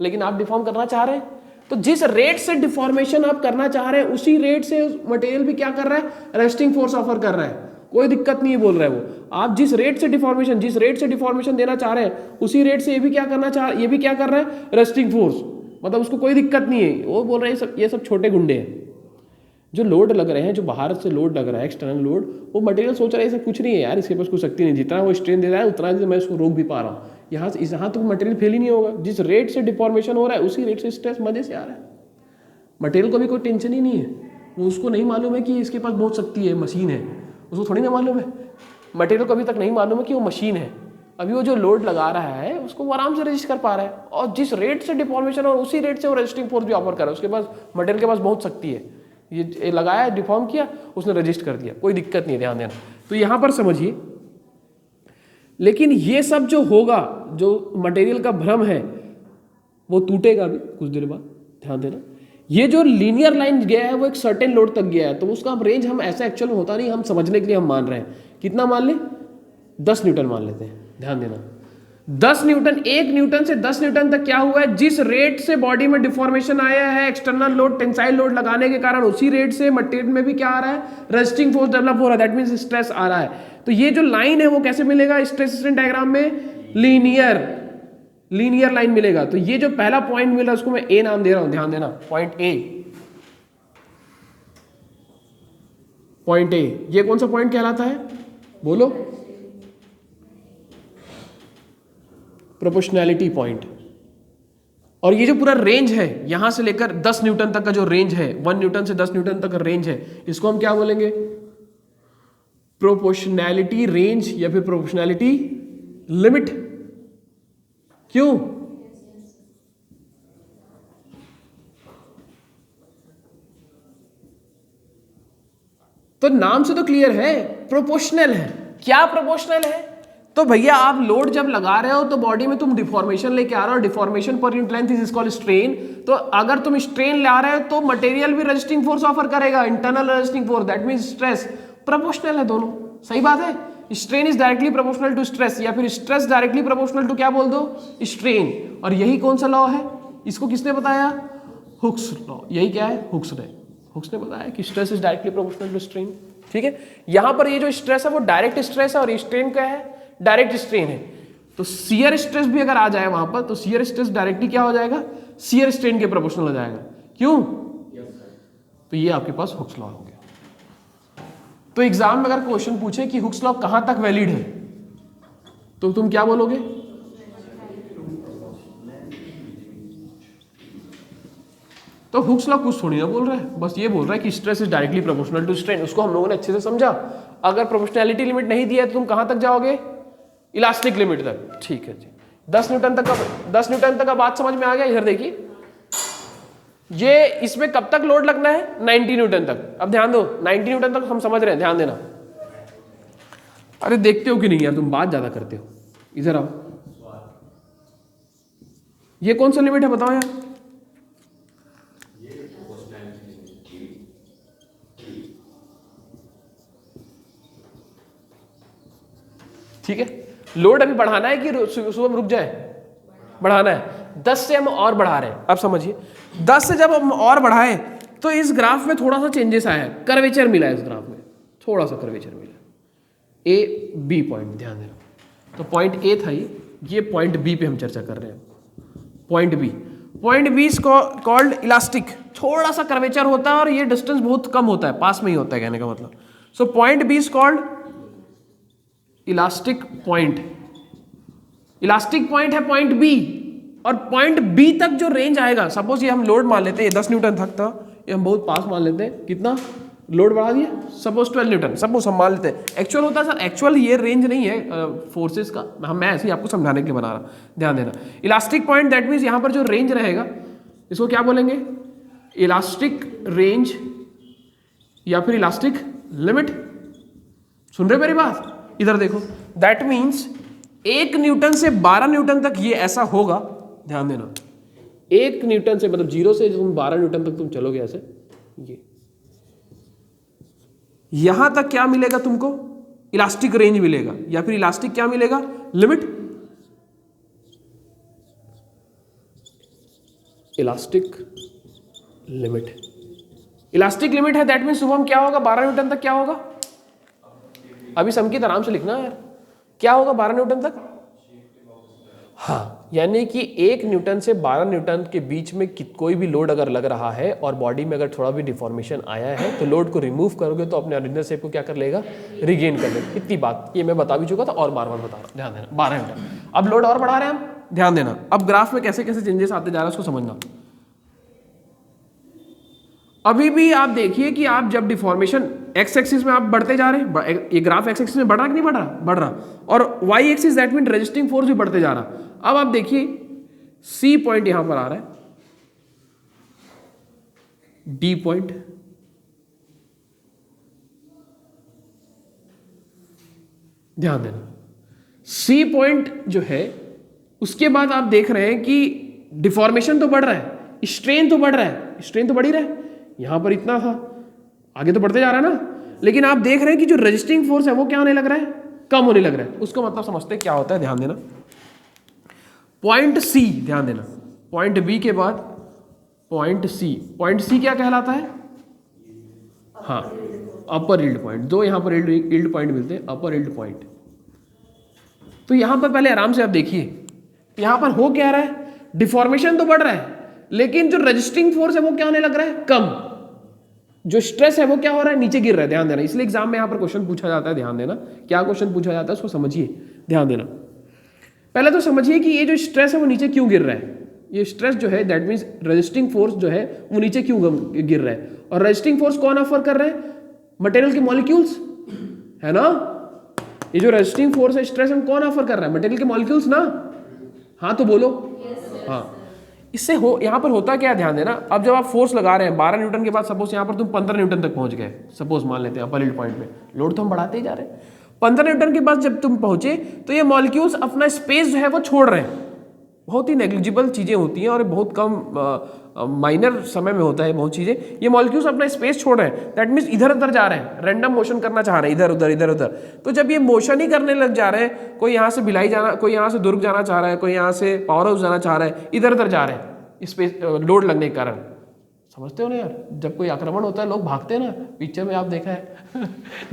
लेकिन आप डिफॉर्म करना चाह रहे हैं, तो जिस रेट से डिफॉर्मेशन आप करना चाह रहे हैं उसी रेट से मटेरियल भी क्या कर रहा है? रेजिस्टिंग फोर्स ऑफर कर रहा है। कोई दिक्कत नहीं बोल रहा है वो। आप जिस रेट से डिफॉर्मेशन देना चाह रहे हैं उसी रेट से ये भी क्या कर रहा है? Resisting force. मतलब उसको कोई दिक्कत नहीं है, वो बोल रहे हैं ये सब छोटे गुंडे हैं। जो लोड लग रहे हैं, जो बाहर से लोड लग रहा है, एक्सटर्नल लोड, वो मटेरियल सोच रहा है ऐसा कुछ नहीं है यार, इसके पास कोई शक्ति नहीं, जितना वो स्ट्रेन दे रहा है उतना मैं उसको रोक भी पा रहा हूँ। यहाँ तो मटेरियल फेल ही नहीं होगा, जिस रेट से डिफॉर्मेशन हो रहा है उसी रेट से स्ट्रेस मजे से आ रहा है। मटेरियल को भी कोई टेंशन ही नहीं है, वो उसको नहीं मालूम है कि इसके पास बहुत शक्ति है, मशीन है, उसको थोड़ी ना मालूम है। मटेरियल को अभी तक नहीं मालूम है कि वो मशीन है, अभी वो जो लोड लगा रहा है उसको वो आराम से रजिस्ट कर पा रहा है, और जिस रेट से डिफॉर्मेशन और उसी रेट से वो रजिस्टिंग फोर्स भी ऑफर कर रहा है। उसके पास मटेरियल के पास बहुत शक्ति है, ये लगाया, डिफॉर्म किया, उसने रजिस्ट कर दिया, कोई दिक्कत नहीं है, ध्यान देना। तो यहाँ पर समझिए, लेकिन ये सब जो होगा, जो मटेरियल का भ्रम है वो टूटेगा भी कुछ देर बाद, ध्यान देना। ये जो लीनियर लाइन गया है वो एक सर्टेन लोड तक गया है, तो उसका रेंज हम ऐसा एक्चुअल में होता नहीं, हम समझने के लिए हम मान रहे हैं। कितना मान ले? 10 न्यूटन मान लेते हैं, ध्यान देना। 10 न्यूटन, 1 न्यूटन से 10 न्यूटन तक क्या हुआ है, जिस रेट से बॉडी में डिफॉर्मेशन आया है एक्सटर्नल लोड, टेंसाइल लोड लगाने के कारण, उसी रेट से मटेरियल में भी क्या आ रहा है, रेजिस्टिंग फोर्स डेवलप हो रहा है, दैट मींस स्ट्रेस आ रहा है। तो ये जो लाइन है वो कैसे मिलेगा स्ट्रेस स्ट्रेन डायग्राम में? लीनियर लाइन मिलेगा। तो ये जो पहला पॉइंट मिला उसको मैं ए नाम दे रहा हूं, ध्यान देना, पॉइंट ए। पॉइंट ए, ये कौन सा पॉइंट कहलाता है, बोलो? Proportionality point. और ये जो पूरा रेंज है यहां से लेकर 10 न्यूटन तक का जो रेंज है, 1 न्यूटन से 10 न्यूटन तक का रेंज है, इसको हम क्या बोलेंगे? प्रोपोर्शनैलिटी रेंज या फिर प्रोपोर्शनैलिटी लिमिट। क्यों? तो नाम से तो क्लियर है, प्रोपोर्शनल है। क्या प्रोपोर्शनल है? तो भैया आप लोड जब लगा रहे हो तो बॉडी में तुम डिफॉर्मेशन लेके आ रहे हो, deformation per unit length is called strain. तो अगर तुम स्ट्रेन ला रहे हो तो मटेरियल भी रेजिस्टिंग फोर्स ऑफर करेगा, internal resisting force, that means stress. Proportional है दोनों, सही बात है। Strain is directly proportional to stress, या फिर स्ट्रेस डायरेक्टली प्रोपोर्शनल टू क्या बोल दो, स्ट्रेन। और यही कौन सा लॉ है, इसको किसने बताया? Hooke's law. यही क्या है? हुक्स ने बताया कि stress is directly proportional to strain. ठीक है, यहां पर ये जो स्ट्रेस है वो डायरेक्ट स्ट्रेस है और स्ट्रेन क्या है? डायरेक्ट स्ट्रेन है। तो शियर स्ट्रेस भी अगर आ जाए वहां पर तो शियर स्ट्रेस डायरेक्टली क्या हो जाएगा? शियर स्ट्रेन के प्रोपोर्शनल हो जाएगा। क्यों? तो ये आपके पास हुक्स लॉ हो गया। तो एग्जाम में अगर क्वेश्चन पूछे कि हुक्स लॉ कहां तक वैलिड है तो तुम क्या बोलोगे? तो हुक्स लॉ कुछ थोड़ी ना बोल रहा है, बस ये बोल रहा है कि stress is directly proportional to strain. उसको हम लोगों ने अच्छे से समझा। अगर प्रोपोर्शनैलिटी लिमिट नहीं दिया तो तुम कहां तक जाओगे? इलास्टिक लिमिट तक। ठीक है जी, 10 न्यूटन तक का बात समझ में आ गया। इधर देखिए, ये इसमें कब तक लोड लगना है? 90 न्यूटन तक। अब ध्यान दो, 90 न्यूटन तक हम समझ रहे हैं, ध्यान देना। अरे देखते हो कि नहीं यार, तुम बात ज्यादा करते हो। इधर आओ, ये कौन सा लिमिट है बताओ यार? ठीक है, लोड अभी बढ़ाना है कि सुबह रुक जाए? बढ़ाना है। 10 से हम और बढ़ा रहे हैं। अब समझिए, 10 से जब हम और बढ़ाएं तो इस ग्राफ में थोड़ा सा चेंजेस आया है, कर्वेचर मिला है इस ग्राफ में, थोड़ा सा कर्वेचर मिला। ए बी पॉइंट, ध्यान देना। तो पॉइंट ए था ये पॉइंट बी पे हम चर्चा कर रहे हैं। Point B is called elastic. थोड़ा सा कर्वेचर होता है और ये डिस्टेंस बहुत कम होता है, पास में ही होता है, कहने का मतलब। So point B is called elastic point. Elastic point है पॉइंट बी, और पॉइंट बी तक जो रेंज आएगा, सपोज ये हम लोड मान लेते हैं, 10 न्यूटन तक था, ये हम बहुत पास मान लेते हैं। कितना लोड बढ़ा दिया? सपोज 12 न्यूटन, सपोज हम मान लेते हैं। एक्चुअल होता है सर, एक्चुअल ये रेंज नहीं है फोर्सेस का, मैं ऐसे ही आपको समझाने के लिए बना रहा, ध्यान देना। इलास्टिक पॉइंट दैट मीन्स यहाँ पर जो रेंज रहेगा इसको क्या बोलेंगे? इलास्टिक रेंज या फिर इलास्टिक लिमिट। सुन रहे मेरी बात? इधर देखो, दैट मीन्स 1 न्यूटन से 12 न्यूटन तक ये ऐसा होगा, ध्यान देना। 1 न्यूटन से मतलब 0 से तुम 12 न्यूटन तक तुम चलोगे ऐसे, ये यहां तक क्या मिलेगा तुमको? इलास्टिक रेंज मिलेगा, या फिर इलास्टिक क्या मिलेगा? Limit. Elastic limit, elastic limit है, दैट मीन्स सुबह क्या होगा? 12 न्यूटन तक क्या होगा? अभी संकेत आराम से लिखना यार, क्या होगा 12 न्यूटन तक? हाँ, यानी कि 1 न्यूटन से 12 न्यूटन के बीच में कोई भी लोड अगर लग रहा है और बॉडी में अगर थोड़ा भी डिफॉर्मेशन आया है तो लोड को रिमूव करोगे तो अपने ओरिजिनल शेप को क्या कर लेगा, रिगेन कर लेगा। इतनी बात ये मैं बता भी चुका था और बार बार बता रहा हूँ, ध्यान देना। 12 न्यूटन, अब लोड और बढ़ा रहे हैं हम, ध्यान देना। अब ग्राफ में कैसे कैसे चेंजेस आते जा रहे हैं उसको समझना। अभी भी आप देखिए कि आप जब डिफॉर्मेशन एक्स एक्सिस में आप बढ़ते जा रहे हैं, ये ग्राफ एक्स एक्सिस में बढ़ रहा कि नहीं बढ़ रहा, बढ़ रहा, और Y axis that mean resisting force भी बढ़ते जा रहा। अब आप देखिए सी पॉइंट यहां पर आ रहा है, डी पॉइंट, ध्यान देना, सी पॉइंट जो है उसके बाद आप देख रहे हैं कि डिफॉर्मेशन तो बढ़ रहा है, स्ट्रेन तो बढ़ रहा है, स्ट्रेन तो बढ़ ही रहा है, यहां पर इतना था, आगे तो बढ़ते जा रहा है ना, लेकिन आप देख रहे हैं कि जो रेजिस्टिंग फोर्स है वो क्या होने लग रहा है, कम होने लग रहा है। उसको मतलब समझते क्या होता है, ध्यान देना। पॉइंट सी, ध्यान देना, पॉइंट बी के बाद पॉइंट सी, पॉइंट सी क्या कहलाता है, हाँ अपर यील्ड पॉइंट। दो यहां पर यील्ड पॉइंट मिलते हैं, अपर यील्ड पॉइंट। तो यहां पर पहले आराम से आप देखिए यहां पर हो क्या रहा है, डिफॉर्मेशन तो बढ़ रहा है लेकिन जो रजिस्टिंग फोर्स है वो क्या होने लग रहा है, कम। जो स्ट्रेस है वो क्या हो रहा है, नीचे गिर रहा है, ध्यान देना। इसलिए एग्जाम में यहां पर क्वेश्चन पूछा जाता है, ध्यान देना। क्या क्वेश्चन पूछा जाता है उसको समझिए, ध्यान देना। पहले तो समझिए कि ये जो स्ट्रेस है वो नीचे क्यों गिर रहा है। ये स्ट्रेस जो है दैट मीन्स रेजिस्टिंग फोर्स जो है वो नीचे क्यों गिर रहा है, और रेजिस्टिंग फोर्स कौन ऑफर कर रहे हैं, मटेरियल के मॉलिक्यूल्स, है ना। ये जो रेजिस्टिंग फोर्स है, स्ट्रेस हम कौन ऑफर कर रहा है, मटेरियल के मॉलिक्यूल्स ना। हाँ तो बोलो, हाँ। इससे हो यहाँ पर होता क्या है, ध्यान देना। अब जब आप फोर्स लगा रहे हैं 12 न्यूटन के बाद सपोज यहाँ पर तुम 15 न्यूटन तक पहुंच गए, सपोज मान लेते हैं अपर यील्ड पॉइंट पे, लोड तो हम बढ़ाते ही जा रहे हैं। 15 न्यूटन के बाद जब तुम पहुंचे तो ये मॉलिक्यूल्स अपना स्पेस जो है वो छोड़ रहे हैं। बहुत ही नेग्लिजिबल चीजें होती हैं और बहुत कम माइनर समय में होता है बहुत चीजें। ये मॉलिक्यूल्स अपना स्पेस छोड़ रहे हैं, दैट मीन्स इधर उधर जा रहे हैं, रैंडम मोशन करना चाह रहे हैं, इधर उधर इधर उधर। तो जब ये मोशन ही करने लग जा रहे हैं, कोई यहाँ से भिलाई जाना, कोई यहाँ से दुर्ग जाना चाह रहा है, कोई यहाँ से पावर हाउस जाना चाह रहा है, इधर उधर जा रहे हैं स्पेस लोड लगने के कारण। समझते हो ना यार, जब कोई आक्रमण होता है लोग भागते हैं ना, पिक्चर में आप देखा है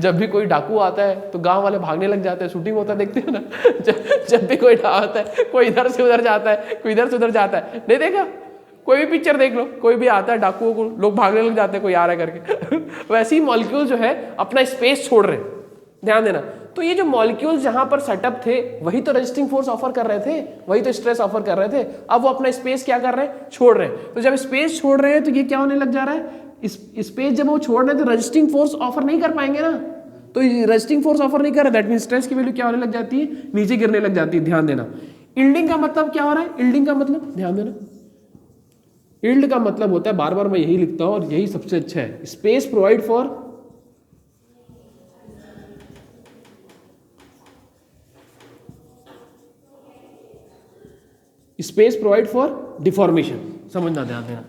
जब भी कोई डाकू आता है तो गांव वाले भागने लग जाते हैं, शूटिंग होता है देखते हैं ना जब भी कोई आता है, कोई इधर से उधर जाता है, कोई इधर से उधर जाता है, नहीं देखा? कोई भी पिक्चर देख लो, कोई भी आता है डाकुओं को, लोग भागने लग जाते हैं कोई आ रहा है करके वैसे ही मॉलिक्यूल जो है अपना स्पेस छोड़ रहे हैं, ध्यान देना। तो ये जो मॉलिक्यूल्स जहां पर सेटअप थे वही तो रेजिस्टिंग फोर्स ऑफर कर रहे थे, वही तो स्ट्रेस ऑफर कर रहे थे। अब वो अपना स्पेस क्या कर रहे हैं, छोड़ रहे हैं। तो जब स्पेस छोड़ रहे हैं तो ये क्या होने लग जा रहा है, स्पेस जब वो छोड़ रहे हैं तो रेजिस्टिंग फोर्स ऑफर नहीं कर पाएंगे ना। तो रेजिस्टिंग फोर्स ऑफर नहीं कर रहे, दैट मीन स्ट्रेस की वैल्यू क्या होने लग जाती है, नीचे गिरने लग जाती है, ध्यान देना। यील्डिंग का मतलब क्या हो रहा है, यील्डिंग का मतलब ध्यान देना, यील्ड का मतलब होता है, बार बार मैं यही लिखता हूं और यही सबसे अच्छा है, space provide for space provide for deformation. समझना, ध्यान देना।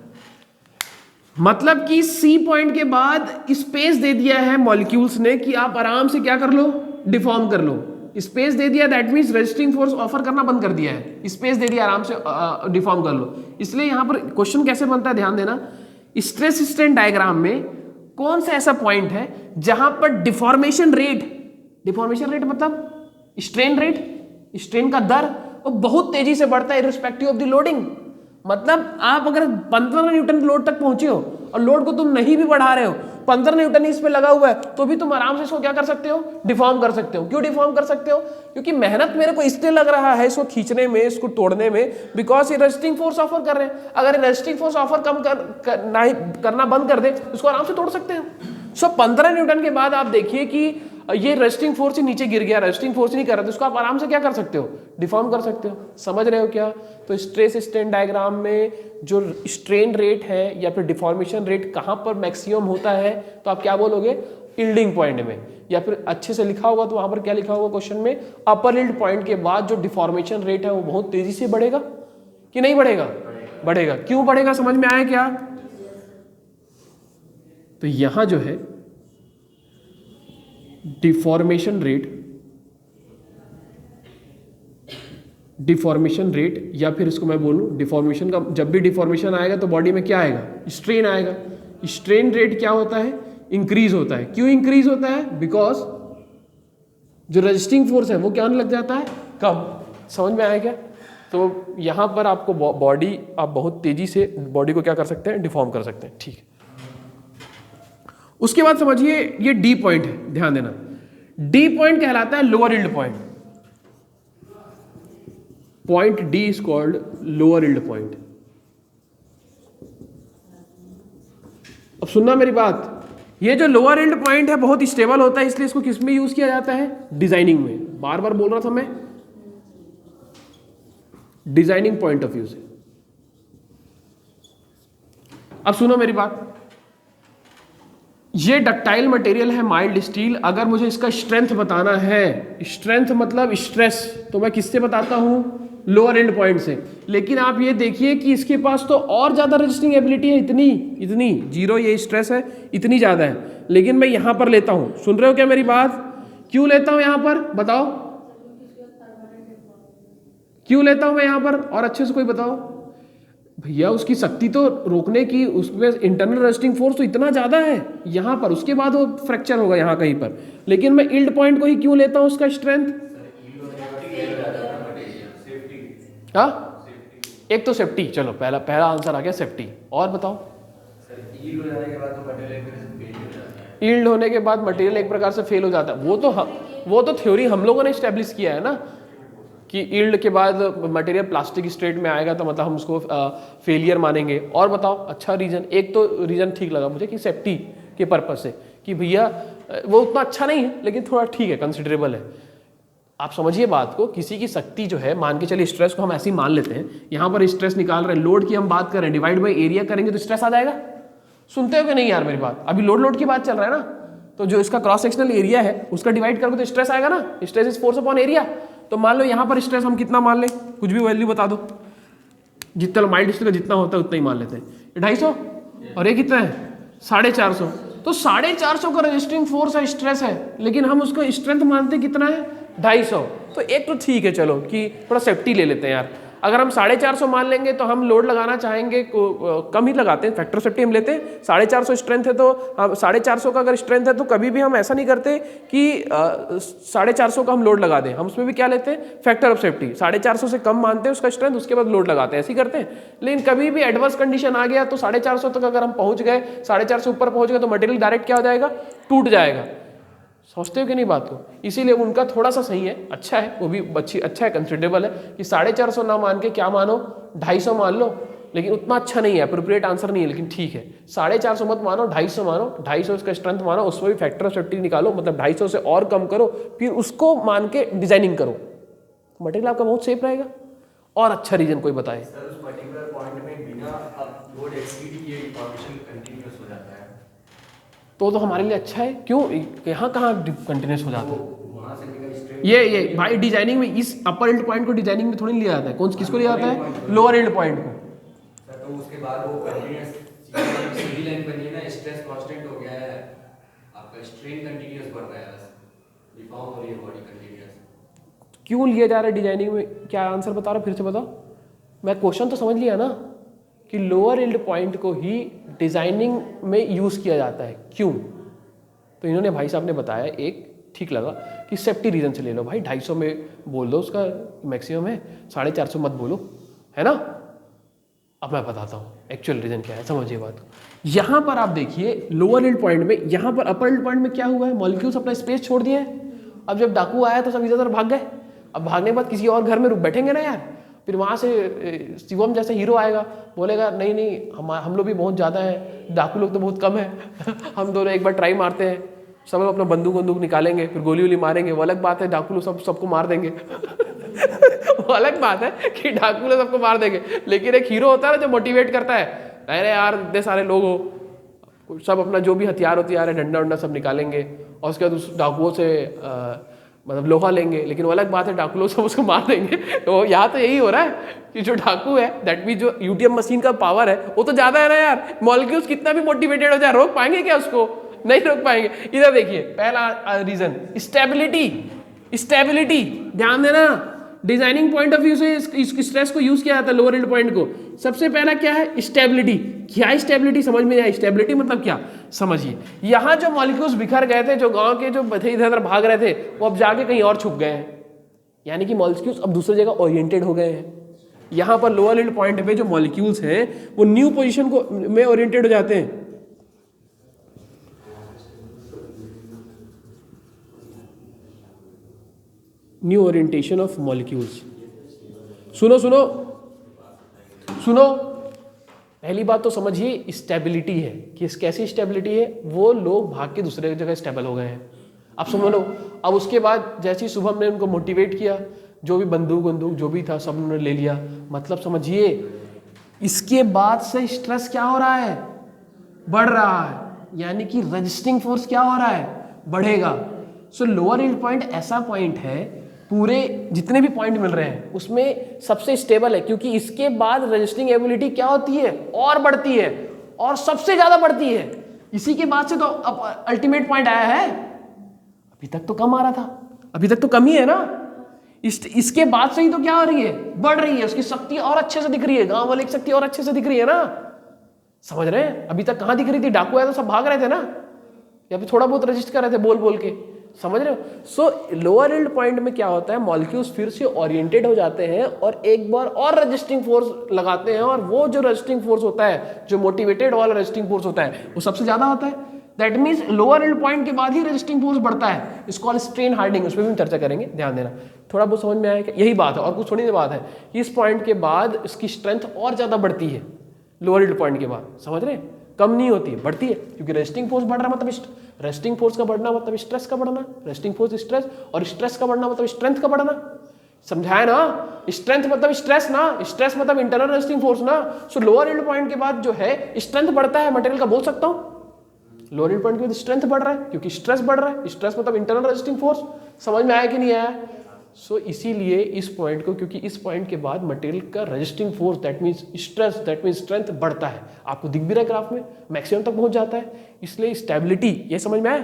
मतलब कि सी पॉइंट के बाद स्पेस दे दिया है मॉलिक्यूल्स ने कि आप आराम से क्या कर लो, डिफॉर्म कर लो। स्पेस दे दिया that means resisting force offer करना बंद कर दिया है, स्पेस दे दिया, आराम से डिफॉर्म कर लो। इसलिए यहां पर क्वेश्चन कैसे बनता है, ध्यान देना। स्ट्रेस स्ट्रेन डायग्राम में कौन सा ऐसा पॉइंट है जहां पर डिफॉर्मेशन रेट मतलब स्ट्रेन रेट, स्ट्रेन का दर वो बहुत तेजी से बढ़ता है इररिस्पेक्टिव ऑफ द लोडिंग। मतलब आप अगर 15 न्यूटन लोड तक पहुंचे हो और लोड को तुम नहीं भी बढ़ा रहे हो, 15 न्यूटन इस पे लगा हुआ है, तो भी तुम आराम से इसको क्या कर सकते हो, डिफॉर्म कर सकते हो। क्यों डिफॉर्म कर सकते हो, क्योंकि मेहनत मेरे को इसलिए लग रहा है इसको खींचने में, इसको तोड़ने में, बिकॉज ये रेजिस्टिंग फोर्स ऑफर कर रहे हैं। अगर रेजिस्टिंग फोर्स ऑफर कम करना बंद कर दे तो इसको आराम से तोड़ सकते हैं। सो 15 न्यूटन के बाद आप देखिए कि ये रेजिस्टिंग फोर्स ही नीचे गिर गया, रेजिस्टिंग फोर्स नहीं कर रहा, तो इसको आप आराम से क्या कर सकते हो, डिफॉर्म कर सकते हो। समझ रहे हो क्या? तो स्ट्रेस स्ट्रेन डायग्राम में जो स्ट्रेन रेट है या फिर डिफॉर्मेशन रेट कहां पर मैक्सिमम होता है, तो आप क्या बोलोगे, यील्डिंग पॉइंट में। या फिर अच्छे से लिखा होगा तो वहां पर क्या लिखा होगा क्वेश्चन में, अपर यील्ड पॉइंट के बाद जो डिफॉर्मेशन रेट है वो बहुत तेजी से बढ़ेगा कि नहीं बढ़ेगा, बढ़ेगा। क्यों बढ़ेगा, समझ में आया क्या? तो यहां जो है डिफॉर्मेशन रेट या फिर इसको मैं बोलूं डिफॉर्मेशन का, जब भी डिफॉर्मेशन आएगा तो बॉडी में क्या आएगा, स्ट्रेन आएगा। स्ट्रेन रेट क्या होता है, इंक्रीज होता है। क्यों इंक्रीज होता है, बिकॉज जो रेजिस्टिंग फोर्स है वो क्या होने लग जाता है, कम। समझ में आया क्या? तो यहाँ पर आपको बॉडी, आप बहुत तेजी से बॉडी को क्या कर सकते हैं, डिफॉर्म कर सकते हैं। ठीक है, उसके बाद समझिए ये डी पॉइंट है, ध्यान देना, डी पॉइंट कहलाता है lower yield point. Point D is called lower yield point. अब सुनना मेरी बात, ये जो लोअर यील्ड पॉइंट है बहुत स्टेबल होता है, इसलिए इसको किस में यूज किया जाता है, डिजाइनिंग में। बार बार बोल रहा था मैं, डिजाइनिंग पॉइंट ऑफ व्यू से। अब सुनो मेरी बात, ये डक्टाइल मटेरियल है, माइल्ड स्टील। अगर मुझे इसका स्ट्रेंथ बताना है, स्ट्रेंथ मतलब स्ट्रेस, तो मैं किससे बताता हूं, लोअर एंड पॉइंट से। लेकिन आप ये देखिए कि इसके पास तो और ज्यादा रेजिस्टिंग एबिलिटी है, इतनी जीरो, ये स्ट्रेस है इतनी ज्यादा है, लेकिन मैं यहां पर लेता हूं। सुन रहे हो क्या मेरी बात, क्यों लेता हूं यहां पर, बताओ क्यों लेता हूं मैं यहां पर, और अच्छे से कोई बताओ भैया। उसकी शक्ति तो रोकने की, उसमें इंटरनल रेजिस्टिंग फोर्स तो इतना ज्यादा है यहां पर, उसके बाद वो फ्रैक्चर होगा यहां कहीं पर। लेकिन मैं यील्ड पॉइंट को ही क्यों लेता हूं, उसका स्ट्रेंथ। हाँ, एक तो सेफ्टी, चलो पहला आंसर आ गया सेफ्टी। और बताओ, यील्ड होने के बाद मटेरियल एक प्रकार से फेल हो जाता है। वो तो थ्योरी हम लोगों ने स्टैब्लिश किया है ना, कि यील्ड के बाद मटेरियल प्लास्टिक स्टेट में आएगा तो मतलब हम उसको फेलियर मानेंगे। और बताओ अच्छा रीजन, एक तो रीजन ठीक लगा मुझे कि सेफ्टी के पर्पज से, कि भैया वो उतना अच्छा नहीं है लेकिन थोड़ा ठीक है, कंसिडरेबल है। आप समझिए बात को, किसी की शक्ति जो है, मान के चलिए स्ट्रेस को हम ऐसे ही मान लेते हैं, यहाँ पर स्ट्रेस निकाल रहे हैं, लोड की हम बात कर रहे हैं, डिवाइड बाई एरिया करेंगे तो स्ट्रेस आ जाएगा। सुनते हो कि नहीं यार मेरी बात, अभी लोड की बात चल रहा है ना, तो जो इसका क्रॉस सेक्शनल एरिया है उसका डिवाइड करोगे तो स्ट्रेस आएगा ना, stress is force upon area. तो मान लो यहाँ पर स्ट्रेस हम कितना मान लें, कुछ भी वैल्यू बता दो, जितना माइल्ड स्टील का जितना होता है उतना ही मान लेते हैं, 250, और ये कितना है 450। तो 450 का रेजिस्टिंग फोर्स है, स्ट्रेस है, लेकिन हम उसको स्ट्रेंथ मानते कितना है, 250। तो एक तो ठीक है चलो कि थोड़ा सेफ्टी ले लेते हैं यार। अगर हम 450 मान लेंगे तो हम लोड लगाना चाहेंगे कम ही लगाते हैं, फैक्टर सेफ्टी हम लेते हैं। 450 स्ट्रेंथ है तो हम 450 का अगर स्ट्रेंथ है तो कभी भी हम ऐसा नहीं करते कि 450 का हम लोड लगा दें, हम उसमें भी क्या लेते हैं, फैक्टर ऑफ सेफ्टी। 450 से कम मानते हैं उसका स्ट्रेंथ, उसके बाद लोड लगाते हैं, ऐसे ही करते हैं। लेकिन कभी भी एडवर्स कंडीशन आ गया तो 450 तक अगर हम पहुंच गए, 450 ऊपर पहुंच गए तो मटेरियल डायरेक्ट क्या हो जाएगा, टूट जाएगा। सोचते हो कि नहीं बात को, इसीलिए उनका थोड़ा सा सही है, अच्छा है, वो भी अच्छा है, कंसिडरेबल है कि 450 ना मान के क्या मानो, 250 मान लो। लेकिन उतना अच्छा नहीं है, अप्रोप्रिएट आंसर नहीं है, लेकिन ठीक है 450 मत मानो, 250 मानो, 250 उसका स्ट्रेंथ मानो, उसमें भी फैक्टर ऑफ सेफ्टी निकालो, मतलब 250 से और कम करो, फिर उसको मान के डिजाइनिंग करो, मटेरियल आपका बहुत सेफ रहेगा। और अच्छा रीजन कोई बताए, तो हमारे लिए अच्छा है। क्यों, यहाँ कहाँ कंटिन्यूस हो जाता है, ये भाई डिजाइनिंग में इस अपर एंड पॉइंट को डिजाइनिंग में थोड़ी लिया जाता है, कौन किसको लिया जाता है, लोअर एंड पॉइंट को। तो उसके बाद वो कंटीन्यूअस सीधी लाइन बनी है ना, स्ट्रेस कांस्टेंट हो गया है, आपका स्ट्रेन कंटीन्यूअस बढ़ रहा है, डिफॉर्म हो रही है बॉडी कंटीन्यूअस। क्यों लिया जा रहा है डिजाइनिंग में, क्या आंसर बता रहा, फिर से बताओ। मैं क्वेश्चन तो समझ लिया ना कि लोअर एंड पॉइंट को ही डिजाइनिंग में यूज किया जाता है, क्यों। तो इन्होंने भाई साहब ने बताया, एक ठीक लगा कि सेफ्टी रीजन से ले लो भाई, 250 में बोल दो, उसका मैक्सिमम है, 450 मत बोलो, है ना। अब मैं बताता हूँ एक्चुअल रीजन क्या है, समझिए बात को। यहाँ पर आप देखिए लोअर एंड पॉइंट में, यहाँ पर अपर एंड पॉइंट में क्या हुआ है, मॉलिक्यूल्स अपना स्पेस छोड़ दिए हैं। अब जब डाकू आया तो सब इधर उधर भाग गए, अब भागने के बाद किसी और घर में रुक बैठेंगे ना यार, फिर वहाँ से शिवम जैसे हीरो आएगा, बोलेगा नहीं नहीं हम लोग भी बहुत ज़्यादा हैं, डाकू लोग तो बहुत कम है हम दोनों एक बार ट्राई मारते हैं, सब लोग अपना बंदूक निकालेंगे, फिर गोली वोली मारेंगे। वो अलग बात है डाकू लोग सबको मार देंगे वो अलग बात है कि डाकू लोग सबको मार देंगे, लेकिन एक हीरो होता है ना जो मोटिवेट करता है, अरे यार इतने सारे लोग हो, सब अपना जो भी हथियार होती डंडा उंडा सब निकालेंगे, और उसके बाद उस डाकुओं से मतलब लोहा लेंगे, लेकिन वो अलग बात है डाकू लोग सब उसको मार देंगे। तो यहाँ तो यही हो रहा है कि जो डाकू है, दैट मीन जो यूटीएम मशीन का पावर है वो तो ज्यादा है ना यार, मॉलिक्यूल्स कितना भी मोटिवेटेड हो जाए, रोक पाएंगे क्या उसको, नहीं रोक पाएंगे। इधर देखिए पहला रीजन, स्टेबिलिटी, ध्यान देना, डिजाइनिंग पॉइंट ऑफ व्यू से इस स्ट्रेस को यूज किया जाता है, लोअर एंड पॉइंट को। सबसे पहला क्या है, स्टेबिलिटी। क्या स्टेबिलिटी समझ में आया, स्टेबिलिटी मतलब क्या समझिए। यहाँ जो मॉलिक्यूल्स बिखर गए थे, जो गांव के जो इधर उधर भाग रहे थे, वो अब जाके कहीं और छुप गए हैं, यानी कि मॉलिक्यूल्स अब दूसरी जगह ओरिएंटेड हो गए हैं। यहाँ पर लोअर यील्ड पॉइंट पे जो मॉलिक्यूल्स हैं वो न्यू पोजीशन को में ओरिएंटेड हो जाते हैं। New orientation of molecules. सुनो सुनो सुनो, पहली बात तो समझिए स्टेबिलिटी है कि कैसी स्टेबिलिटी है, वो लोग भाग के दूसरे जगह स्टेबल हो गए हैं। अब समझ लो, अब उसके बाद जैसे ही शुभम ने उनको मोटिवेट किया, जो भी बंदूक जो भी था सब उन्होंने ले लिया। मतलब समझिए इसके बाद से स्ट्रेस क्या हो रहा है, बढ़ रहा है, यानी कि रजिस्टिंग फोर्स क्या हो रहा है, बढ़ेगा। सो लोअर यील्ड पॉइंट ऐसा पॉइंट है, पूरे जितने भी पॉइंट मिल रहे हैं उसमें सबसे स्टेबल है, क्योंकि इसके बाद रजिस्टिंग एबिलिटी क्या होती है, और बढ़ती है, और सबसे ज्यादा बढ़ती है। इसी के बाद से तो अब अल्टीमेट पॉइंट आया है। अभी तक तो कम आ रहा था, अभी तक तो कम ही है ना। इसके बाद से ही तो क्या हो रही है, बढ़ रही है, उसकी शक्ति और अच्छे से दिख रही है, गांव वाले की शक्ति और अच्छे से दिख रही है ना। समझ रहे हैं? अभी तक कहां दिख रही थी, डाकू आए तो सब भाग रहे थे ना, या फिर थोड़ा बहुत रजिस्ट कर रहे थे बोल बोल के। समझ रहे हो? सो लोअर यील्ड पॉइंट में क्या होता है, मॉलिक्यूल्स फिर से ओरिएंटेड हो जाते हैं और एक बार और रजिस्टिंग फोर्स लगाते हैं, और वो जो रजिस्टिंग फोर्स होता है, जो मोटिवेटेड वाला रजिस्टिंग फोर्स होता है, वो सबसे ज्यादा होता है। That means lower yield point के बाद ही रजिस्टिंग फोर्स बढ़ता है। इसको स्ट्रेन हार्डनिंग, उस पर भी हम चर्चा करेंगे, ध्यान देना। थोड़ा बहुत समझ में आया? यही बात है और कुछ थोड़ी सी बात है। इस पॉइंट के बाद इसकी स्ट्रेंथ और ज्यादा बढ़ती है, लोअर यील्ड पॉइंट के बाद। समझ रहे हैं? कम नहीं होती है, बढ़ती है, क्योंकि रेस्टिंग फोर्स बढ़ रहा है, मतलब रेस्टिंग फोर्स का बढ़ना मतलब स्ट्रेस का बढ़ना, रेस्टिंग फोर्स स्ट्रेस, और स्ट्रेस का बढ़ना मतलब स्ट्रेंथ का बढ़ना। समझाया ना? स्ट्रेंथ मतलब स्ट्रेस ना, स्ट्रेस मतलब इंटरनल रेस्टिंग फोर्स ना। सो लोअर यील्ड पॉइंट के बाद जो है स्ट्रेंथ बढ़ता है मटेरियल का, बोल सकता हूं लोअर यील्ड पॉइंट के बाद स्ट्रेंथ बढ़ रहा है, क्योंकि स्ट्रेस बढ़ रहा है। स्ट्रेस मतलब इंटरनल रेस्टिंग फोर्स। समझ में आया कि नहीं आया? सो इसीलिए इस पॉइंट को, क्योंकि इस पॉइंट के बाद मटेरियल का resisting force that means stress, that means strength बढ़ता है। आपको दिख भी रहा है ग्राफ में, मैक्सिमम तक पहुंच जाता है। इसलिए स्टेबिलिटी, ये समझ में आया?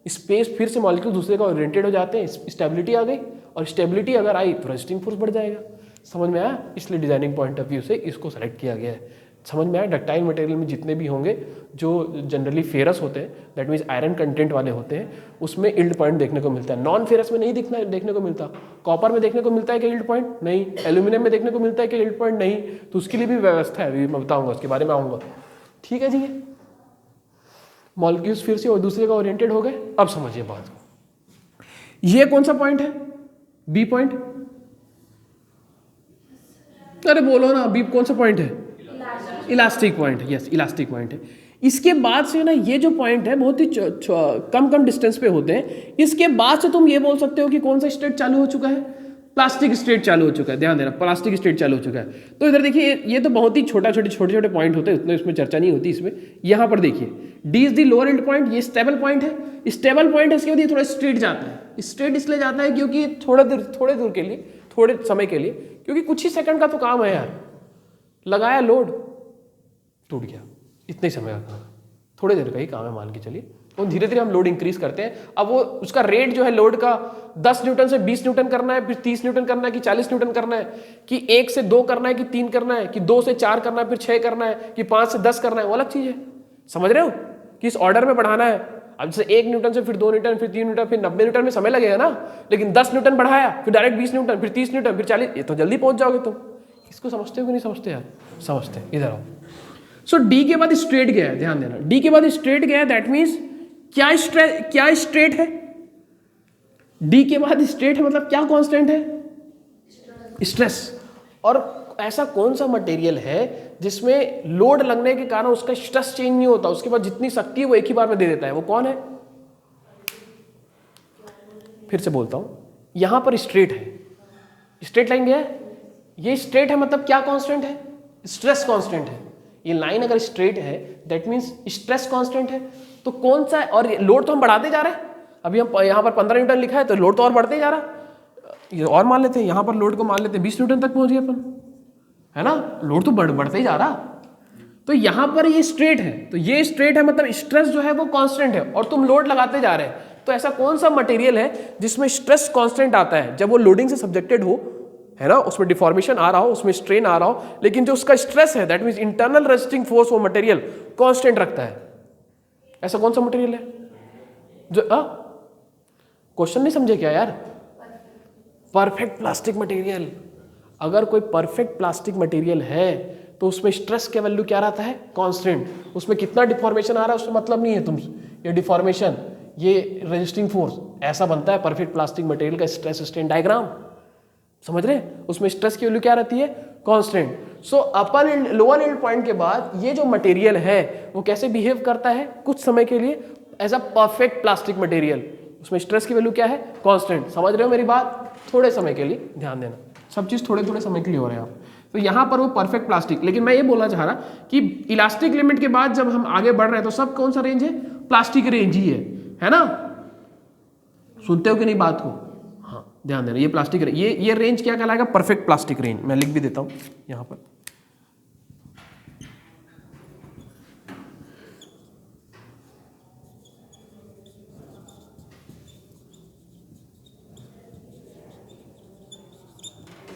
स्पेस फिर से मॉलिक्यूल दूसरे का ओरिएंटेड हो जाते हैं, स्टेबिलिटी आ गई, और स्टेबिलिटी अगर आई तो रजिस्टिंग फोर्स बढ़ जाएगा। समझ में आया? इसलिए डिजाइनिंग पॉइंट ऑफ व्यू से इसको सेलेक्ट किया गया है। समझ में आया? डक्टाइल मटेरियल में जितने भी होंगे जो जनरली फेरस होते हैं, दैट मीन्स आयरन कंटेंट वाले होते हैं, उसमें यील्ड पॉइंट देखने को मिलता है। नॉन फेरस में नहीं देखने को मिलता। कॉपर में देखने को मिलता है क्या यील्ड पॉइंट? नहीं। एल्यूमिनियम में देखने को मिलता है क्या यील्ड पॉइंट? नहीं। तो उसके लिए भी व्यवस्था है, अभी मैं बताऊंगा, उसके बारे में आऊँगा। ठीक है जी। मॉलिक्यूल्स फिर से और दूसरे का ओरिएंटेड हो गए। अब समझिए बात को, ये कौन सा पॉइंट है? B point. अरे बोलो ना, बी कौन सा पॉइंट है? Elastic point. Yes, elastic point है। इसके बाद से ना ये जो पॉइंट है बहुत ही कम डिस्टेंस पे होते हैं। इसके बाद से तुम ये बोल सकते हो कि कौन सा स्टेट चालू हो चुका है? प्लास्टिक स्टेट चालू हो चुका है। ध्यान देना, प्लास्टिक स्टेट चालू हो चुका है। तो इधर देखिए, ये तो बहुत ही छोटे पॉइंट होते हैं, उतने इसमें चर्चा नहीं होती इसमें। यहाँ पर देखिए, D is the lower yield point, ये स्टेबल पॉइंट है। स्टेबल पॉइंट है, इसके बाद ये थोड़ा स्ट्रेट जाता है। स्ट्रेट इसलिए जाता है क्योंकि थोड़े दूर के लिए, थोड़े समय के लिए, क्योंकि कुछ ही सेकंड का तो काम है यार। लगाया लोड, टूट गया, इतने समय का काम, थोड़ी देर का ही काम है मान के चलिए। और धीरे धीरे हम लोड इंक्रीज करते हैं। अब वो उसका रेट जो है लोड का 10 न्यूटन से 20 न्यूटन करना है, फिर 30 न्यूटन करना है, कि 40 न्यूटन करना है, कि 1 से 2 करना है, कि 3 करना है, कि 2 से 4 करना है, फिर 6 करना है, कि 5 से 10 करना है, वो अलग चीज है। समझ रहे हो? कि इस ऑर्डर में बढ़ाना है। अब जैसे 1 न्यूटन से फिर 2 न्यूटन, फिर 3 न्यूटन, फिर 90 न्यूटन में समय लगेगा ना। लेकिन 10 न्यूटन बढ़ाया, फिर डायरेक्ट 20 न्यूटन, फिर 30 न्यूटन, फिर 40, ये तो जल्दी पहुंच जाओगे तुम। इसको समझते हो कि नहीं समझते यार? समझते हैं। इधर आओ। सो डी के बाद स्ट्रेट गया है, ध्यान देना, डी के बाद स्ट्रेट गया है। दैट मीन्स क्या स्ट्रेट है? डी के बाद स्ट्रेट है, मतलब क्या कांस्टेंट है? स्ट्रेस। और ऐसा कौन सा मटेरियल है जिसमें लोड लगने के कारण उसका स्ट्रेस चेंज नहीं होता, उसके बाद जितनी शक्ति है वो एक ही बार में दे देता है? वो कौन है? फिर से बोलता हूं, यहां पर स्ट्रेट है, स्ट्रेट लाइन गया है, ये स्ट्रेट है, मतलब क्या कांस्टेंट है? स्ट्रेस कांस्टेंट है। ये लाइन अगर स्ट्रेट है दैट मींस स्ट्रेस कांस्टेंट है। तो कौन सा है? और लोड तो हम बढ़ाते जा रहे हैं। अभी हम यहाँ पर 15 न्यूटन लिखा है तो लोड तो और बढ़ते जा रहा। ये और मान लेते हैं, यहाँ पर लोड को मान लेते हैं 20 न्यूटन तक पहुंच गए अपन, है ना? लोड तो बढ़ते ही जा रहा। तो यहाँ पर ये स्ट्रेट है, तो ये स्ट्रेट है, मतलब स्ट्रेस जो है वो कांस्टेंट है, और तुम लोड लगाते जा रहे हैं। तो ऐसा कौन सा मटेरियल है जिसमें स्ट्रेस कांस्टेंट आता है? जब वो लोडिंग से सब्जेक्टेड हो, है ना, उसमें डिफॉर्मेशन आ रहा हो, उसमें स्ट्रेन आ रहा हो, लेकिन जो उसका स्ट्रेस है that means internal resisting force वो मटेरियल कांस्टेंट रखता है। ऐसा कौन सा मटेरियल है? जो क्वेश्चन नहीं समझे क्या यार? Perfect plastic material. अगर कोई परफेक्ट प्लास्टिक मटेरियल है तो उसमें स्ट्रेस का वैल्यू क्या रहता है, कांस्टेंट। उसमें कितना डिफॉर्मेशन आ रहा है उससे मतलब नहीं है तुम, ये डिफॉर्मेशन, ये रेजिस्टिंग फोर्स, ऐसा बनता है परफेक्ट प्लास्टिक मटेरियल का स्ट्रेस स्ट्रेन डायग्राम। समझ रहे हैं? उसमें स्ट्रेस की वैल्यू क्या रहती है, constant. So upper and lower and point के बाद ये जो मटेरियल है वो कैसे बिहेव करता है कुछ समय के लिए as a perfect plastic material. उसमें स्ट्रेस की वैल्यू क्या है, कांस्टेंट। समझ रहे हो मेरी बात? थोड़े समय के लिए ध्यान देना, सब चीज थोड़े थोड़े समय के लिए हो रहे हैं आप। तो यहाँ पर वो परफेक्ट प्लास्टिक, लेकिन मैं ये बोलना चाह रहा कि इलास्टिक लिमिट के बाद जब हम आगे बढ़ रहे हैं तो सब कौन सा रेंज है, प्लास्टिक रेंज ही है ना? सुनते हो कि नहीं बात को? हाँ ध्यान देना, ये प्लास्टिक रेंज, ये रेंज क्या कहलाएगा, परफेक्ट प्लास्टिक रेंज। मैं लिख भी देता हूँ यहाँ पर।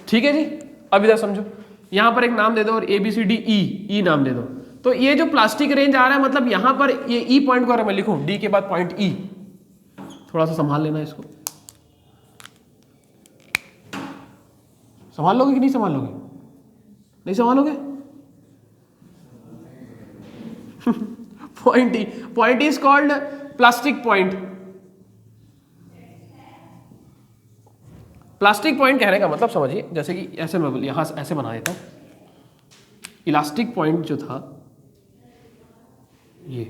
ठीक है जी, अब इधर समझो, यहां पर एक नाम दे दो और ABCDE नाम दे दो। तो ये जो प्लास्टिक रेंज आ रहा है मतलब यहां पर ये E पॉइंट को अगर मैं लिखूं, D के बाद पॉइंट E, थोड़ा सा संभाल लेना इसको। संभाल लोगे कि नहीं संभाल लोगे? नहीं संभालोगे? Point is called plastic point. Plastic point कहने का मतलब समझिए, जैसे कि ऐसे मैं यहां ऐसे बना देता हूं, इलास्टिक पॉइंट जो था ये,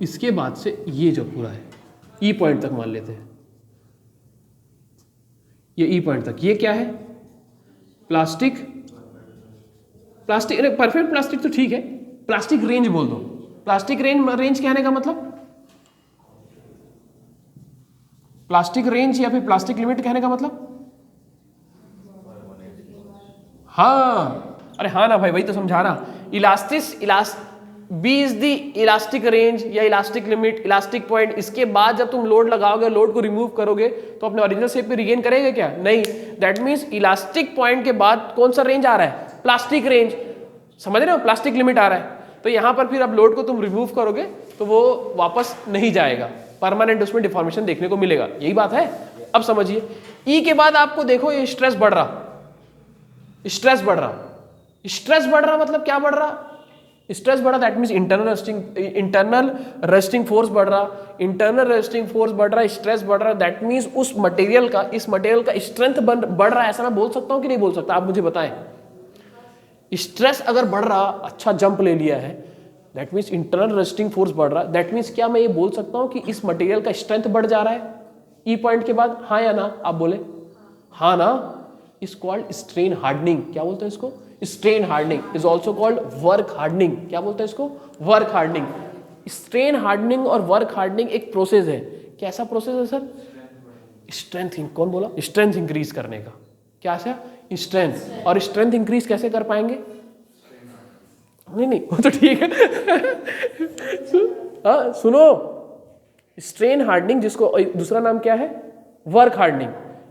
इसके बाद से ये जो पूरा है E पॉइंट तक मान लेते हैं, ये E पॉइंट तक, ये क्या है, प्लास्टिक परफेक्ट प्लास्टिक तो ठीक है, प्लास्टिक रेंज बोल दो। प्लास्टिक रेंज कहने का मतलब प्लास्टिक रेंज या फिर प्लास्टिक लिमिट कहने का मतलब, हाँ अरे हाँ ना भाई, वही तो समझा रहा। B is the elastic range या इलास्टिक लिमिट, इलास्टिक पॉइंट। इसके बाद जब तुम लोड लगाओगे, लोड को रिमूव करोगे तो अपने ओरिजिनल शेप पे रिगेन करेगा क्या? नहीं। दैट मीन्स इलास्टिक पॉइंट के बाद कौन सा रेंज आ रहा है, प्लास्टिक रेंज। समझ रहे हो, प्लास्टिक लिमिट आ रहा है। तो यहां पर फिर अब लोड को तुम रिमूव करोगे तो वो वापस नहीं जाएगा, परमानेंट उसमें डिफॉर्मेशन देखने को मिलेगा। यही बात है। अब समझिए, ई के बाद आपको देखो ये स्ट्रेस बढ़ रहा, स्ट्रेस बढ़ रहा मतलब क्या बढ़ रहा, स्ट्रेस बढ़ा, that means internal resting force बढ़ रहा, स्ट्रेस बढ़ रहा, दैट मीन्स उस मटेरियल का, इस मटेरियल का स्ट्रेंथ बढ़ रहा है। ऐसा मैं बोल सकता हूं कि नहीं बोल सकता, आप मुझे बताएं। स्ट्रेस अगर बढ़ रहा, अच्छा जंप ले लिया है, that means internal resting force बढ़ रहा, दैट मीन्स क्या मैं ये बोल सकता हूं कि इस मटेरियल का स्ट्रेंथ बढ़ जा रहा है ई पॉइंट के बाद? हाँ या ना? आप बोले हाँ ना। Is called strain hardening. क्या बोलते हैं इसको? Strain hardening. Is also called work hardening. क्या बोलते हैं इसको? Work hardening. स्ट्रेन हार्डनिंग और वर्क हार्डनिंग एक प्रोसेस है। कैसा प्रोसेस है सर? स्ट्रेंथ, कौन बोला? स्ट्रेंथ इंक्रीज करने का। क्या है? स्ट्रेंथ। और स्ट्रेंथ इंक्रीज कैसे कर पाएंगे? नहीं वो तो ठीक है। हाँ सुनो, स्ट्रेन हार्डनिंग, जिसको दूसरा नाम क्या है, वर्क हार्डनिंग,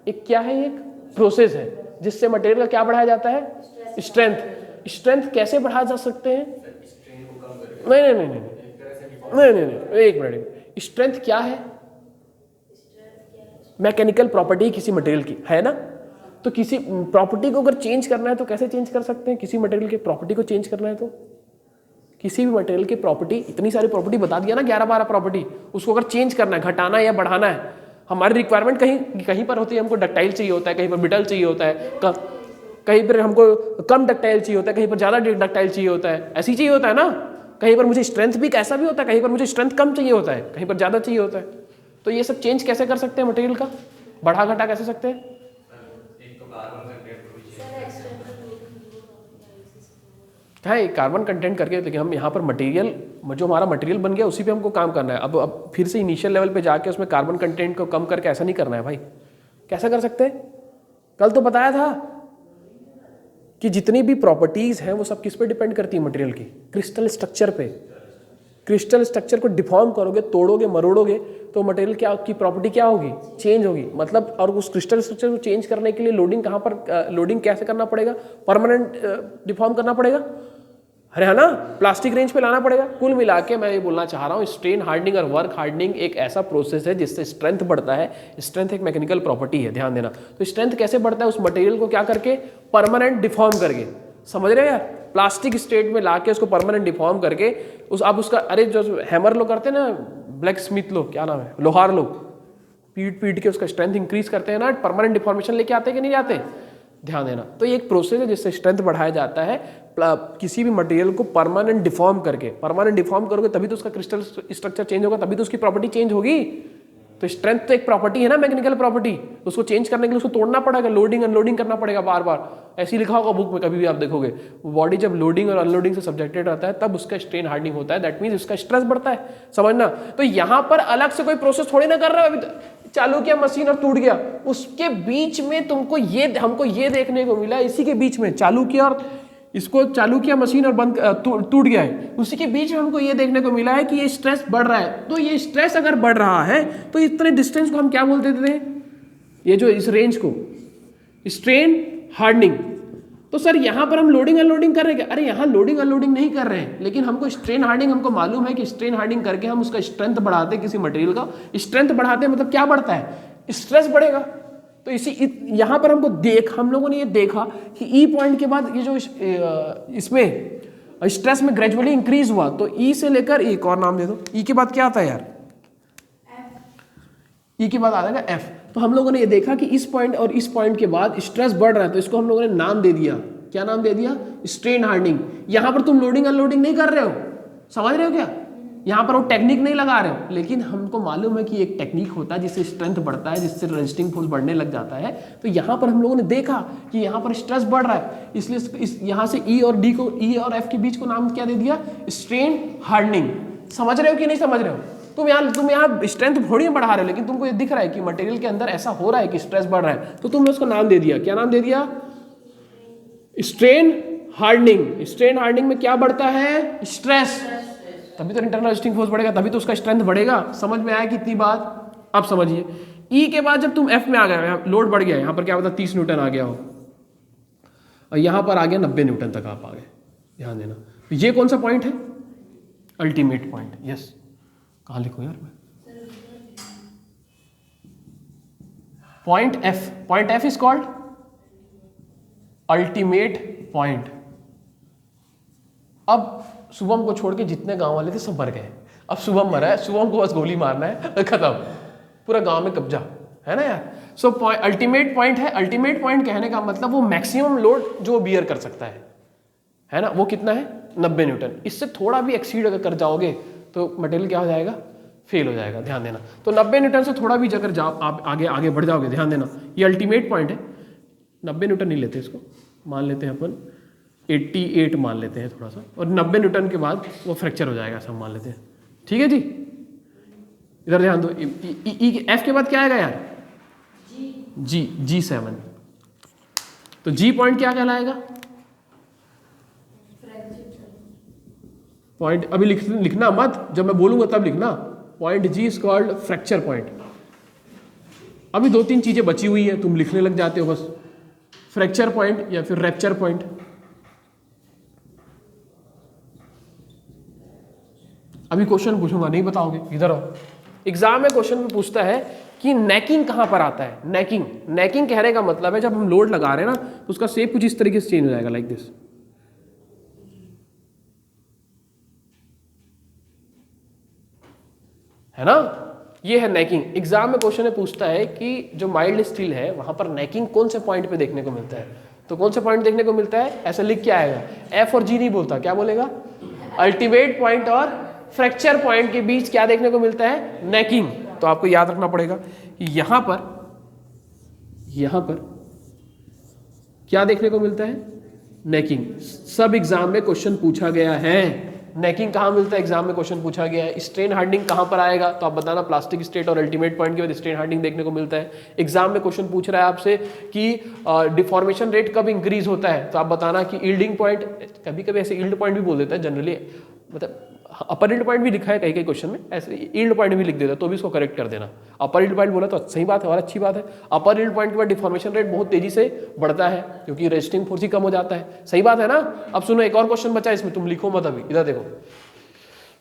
एक क्या है, एक प्रोसेस है जिससे मटेरियल का क्या बढ़ाया जाता है, स्ट्रेंथ। स्ट्रेंथ कैसे बढ़ाया जा सकते हैं? नहीं, एक मिनट। स्ट्रेंथ क्या है? मैकेनिकल प्रॉपर्टी किसी मटेरियल की है ना। तो किसी प्रॉपर्टी को अगर चेंज करना है तो कैसे चेंज कर सकते हैं? किसी मटेरियल की प्रॉपर्टी को चेंज करना है तो किसी भी मटेरियल की प्रॉपर्टी, इतनी सारी प्रॉपर्टी बता दिया ना, 11-12 प्रॉपर्टी, उसको अगर चेंज करना है, घटाना है या बढ़ाना है, हमारी रिक्वायरमेंट कहीं पर होती है, हमको डक्टाइल चाहिए होता है, कहीं पर ब्रिटल चाहिए होता है, कहीं पर हमको कम डक्टाइल चाहिए होता है, कहीं पर ज़्यादा डक्टाइल चाहिए होता है, ऐसी चाहिए होता है ना। कहीं पर मुझे स्ट्रेंथ भी कैसा भी होता है, कहीं पर मुझे स्ट्रेंथ कम चाहिए होता है, कहीं पर ज़्यादा चाहिए होता है। तो ये सब चेंज कैसे कर सकते हैं मटेरियल का, बढ़ा घटा कैसे सकते हैं? है कार्बन कंटेंट करके, लेकिन हम यहाँ पर मटेरियल, जो हमारा मटेरियल बन गया उसी पे हमको काम करना है। अब फिर से इनिशियल लेवल पे जाके उसमें कार्बन कंटेंट को कम करके ऐसा नहीं करना है भाई। कैसा कर सकते हैं? कल तो बताया था कि जितनी भी प्रॉपर्टीज हैं वो सब किस पे डिपेंड करती है मटेरियल की, क्रिस्टल स्ट्रक्चर पे। क्रिस्टल स्ट्रक्चर को डिफॉर्म करोगे, तोड़ोगे, मरोड़ोगे तो मटेरियल क्या की प्रॉपर्टी क्या होगी, चेंज होगी। मतलब और उस क्रिस्टल स्ट्रक्चर को चेंज करने के लिए लोडिंग कहाँ पर, लोडिंग कैसे करना पड़ेगा, परमानेंट डिफॉर्म करना पड़ेगा। अरे है ना, प्लास्टिक रेंज पे लाना पड़ेगा। कुल मिला के मैं ये बोलना चाह रहा हूँ, स्ट्रेन हार्डनिंग और वर्क हार्डनिंग एक ऐसा प्रोसेस है जिससे स्ट्रेंथ बढ़ता है। स्ट्रेंथ एक मैकेनिकल प्रॉपर्टी है, ध्यान देना। तो स्ट्रेंथ कैसे बढ़ता है? उस मटेरियल को क्या करके? परमानेंट डिफॉर्म करके। समझ रहे हो यार? प्लास्टिक स्टेट में लाके उसको परमानेंट डिफॉर्म करके अब उसका, अरे जो हैमर लोग करते हैं ना, ब्लैक स्मिथ लोग, क्या नाम है, लोहार लोग, पीट पीट के उसका स्ट्रेंथ इंक्रीज करते हैं ना, परमानेंट डिफॉर्मेशन लेके आते हैं कि नहीं आते? ध्यान देना। तो ये एक प्रोसेस है जिससे स्ट्रेंथ बढ़ाया जाता है किसी भी मटेरियल को परमानेंट डिफॉर्म करके। परमानेंट डिफॉर्म करोगे तभी तो उसका क्रिस्टल स्ट्रक्चर चेंज होगा, तभी तो उसकी प्रॉपर्टी चेंज होगी। तो स्ट्रेंथ तो एक प्रॉपर्टी है ना, मैकेनिकल प्रॉपर्टी। उसको चेंज करने के लिए उसको तोड़ना पड़ेगा, लोडिंग अनलोडिंग करना पड़ेगा बार बार। ऐसे ही लिखा होगा बुक में, कभी भी आप देखोगे, बॉडी जब लोडिंग और अनलोडिंग से सब्जेक्टेड रहता है तब उसका स्ट्रेन हार्डनिंग होता है। दैट मीन्स उसका स्ट्रेस बढ़ता है, समझना। तो यहाँ पर अलग से कोई प्रोसेस थोड़ी ना कर रहा है। अभी चालू किया मशीन और टूट गया, उसके बीच में तुमको ये, हमको ये देखने को मिला, इसी के बीच में चालू किया और इसको चालू किया मशीन और बंद टूट गया है, उसी के बीच में हमको ये देखने को मिला है कि ये स्ट्रेस बढ़ रहा है। तो ये स्ट्रेस अगर बढ़ रहा है तो इतने डिस्टेंस को हम क्या बोलते थे? ये जो इस रेंज को स्ट्रेन हार्डनिंग। तो सर यहाँ पर हम लोडिंग अनलोडिंग कर रहे हैं क्या? अरे यहाँ लोडिंग अनलोडिंग नहीं कर रहे हैं, लेकिन हमको स्ट्रेन हार्डनिंग, हमको मालूम है कि स्ट्रेन हार्डनिंग करके हम उसका स्ट्रेंथ बढ़ाते हैं। किसी मटेरियल का स्ट्रेंथ बढ़ाते हैं मतलब क्या बढ़ता है? स्ट्रेस बढ़ेगा। तो इसी यहाँ पर हम लोगों ने ये देखा कि ई पॉइंट के बाद ये जो इसमें स्ट्रेस में ग्रेजुअली इंक्रीज हुआ, तो ई से लेकर, एक और नाम दे दो, ई के बाद क्या आता है यार? ई के बाद आ जाएगा एफ। तो हम लोगों ने ये देखा कि इस पॉइंट और इस पॉइंट के बाद स्ट्रेस बढ़ रहा है, तो इसको हम लोगों ने नाम दे दिया। क्या नाम दे दिया? Strain hardening. यहां पर तुम लोडिंग अनलोडिंग नहीं कर रहे हो, समझ रहे हो क्या? यहां पर वो टेक्निक नहीं लगा रहे हो, लेकिन हमको मालूम है कि एक टेक्निक होता है जिससे स्ट्रेंथ बढ़ता है, जिससे रेजिस्टिंग फोर्स बढ़ने लग जाता है। तो यहां पर हम लोगों ने देखा कि यहां पर स्ट्रेस बढ़ रहा है, इसलिए यहां से ई और डी को, ई और एफ के बीच को नाम क्या दे दिया? Strain hardening. समझ रहे हो कि नहीं समझ रहे हो? तुम यहाँ स्ट्रेंथ थोड़ी बढ़ा रहे हो, लेकिन तुमको ये दिख रहा है कि मटेरियल के अंदर ऐसा हो रहा है कि स्ट्रेस बढ़ रहा है, तो तुमने उसका नाम दे दिया। क्या नाम दे दिया? Strain hardening. स्ट्रेन हार्डनिंग में क्या बढ़ता है? स्ट्रेस। तभी तो इंटरनल रेजिस्टिंग फोर्स बढ़ेगा, तभी तो उसका स्ट्रेंथ बढ़ेगा। समझ में आया कितनी बात? अब समझिए, ई के बाद जब तुम एफ में आ गए, लोड बढ़ गया, यहाँ पर क्या होता है 30 न्यूटन आ गया हो, और यहाँ पर आ गया 90 न्यूटन तक आप आ गए। ध्यान देना, तो ये कौन सा पॉइंट है? Ultimate point. यस, कहाँ लिखो यार मैं? Point F. Point F is called ultimate point. अब शुभम को छोड़ के जितने गांव वाले थे सब मर गए। अब शुभम मरा है, शुभम को बस गोली मारना है, खत्म, पूरा गांव में कब्जा है ना यार। सो अल्टीमेट पॉइंट है। अल्टीमेट पॉइंट कहने का मतलब वो मैक्सिमम लोड जो बियर कर सकता है ना, वो कितना है? 90 न्यूटन। इससे थोड़ा भी एक्सीड अगर कर जाओगे तो मटेरियल क्या हो जाएगा? फेल हो जाएगा। ध्यान देना, तो 90 न्यूटन से थोड़ा भी अगर जाओ आप आगे बढ़ जाओगे, ध्यान देना, ये अल्टीमेट पॉइंट है। 90 न्यूटन नहीं लेते इसको, मान लेते हैं अपन 88 मान लेते हैं थोड़ा सा, और 90 न्यूटन के बाद वो फ्रैक्चर हो जाएगा, ऐसा मान लेते हैं। ठीक है जी, इधर ध्यान दो। एफ के बाद क्या आएगा यार? G7। तो जी पॉइंट क्या कहलाएगा? पॉइंट अभी लिखना मत, जब मैं बोलूंगा तब लिखना। Point G is called fracture point. अभी 2-3 चीजें बची हुई है, तुम लिखने लग जाते हो बस। फ्रैक्चर पॉइंट या फिर रैप्चर पॉइंट। अभी क्वेश्चन पूछूंगा, नहीं बताओगे, इधर आओ। एग्जाम में क्वेश्चन में पूछता है कि नेकिंग कहां पर आता है? नेकिंग। नेकिंग कहने का मतलब है जब हम लोड लगा रहे हैं ना, तो उसका शेप कुछ इस तरीके से चेंज हो जाएगा, लाइक दिस, है ना, ये है नेकिंग। एग्जाम में क्वेश्चन में पूछता है कि जो माइल्ड स्टील है वहां पर नेकिंग कौन से पॉइंट पे देखने को मिलता है? तो कौन से पॉइंट देखने को मिलता है? ऐसा लिख के आएगा, एफ और जी नहीं बोलता, क्या बोलेगा? अल्टीमेट पॉइंट और फ्रैक्चर पॉइंट के बीच क्या देखने को मिलता है? नेकिंग। तो आपको याद रखना पड़ेगा कि यहां पर क्या देखने को मिलता है? नेकिंग। सब एग्जाम में क्वेश्चन पूछा गया है। नेकिंग कहाँ मिलता है? एग्जाम में क्वेश्चन पूछा गया है। स्ट्रेन हार्डनिंग कहाँ पर आएगा? तो आप बताना, प्लास्टिक स्टेट और अल्टीमेट पॉइंट के बाद स्ट्रेन हार्डनिंग देखने को मिलता है। एग्जाम में क्वेश्चन पूछ रहा है आपसे कि डिफॉर्मेशन रेट कब इंक्रीज होता है, तो आप बताना कि यील्डिंग पॉइंट, कभी कभी ऐसे यील्ड पॉइंट भी बोल देता है जनरली, मतलब अपर यील्ड पॉइंट भी लिखा है कई कई क्वेश्चन में, ऐसे यील्ड पॉइंट भी लिख देता तो भी इसको करेक्ट कर देना। अपर यील्ड पॉइंट बोला तो सही बात है और अच्छी बात है। अपर यील्ड पॉइंट के बाद डिफॉर्मेशन रेट बहुत तेजी से बढ़ता है क्योंकि रेजिस्टिंग फोर्स ही कम हो जाता है, सही बात है ना। अब सुनो एक और क्वेश्चन बचा इसमें, तुम लिखो मत अभी, इधर देखो।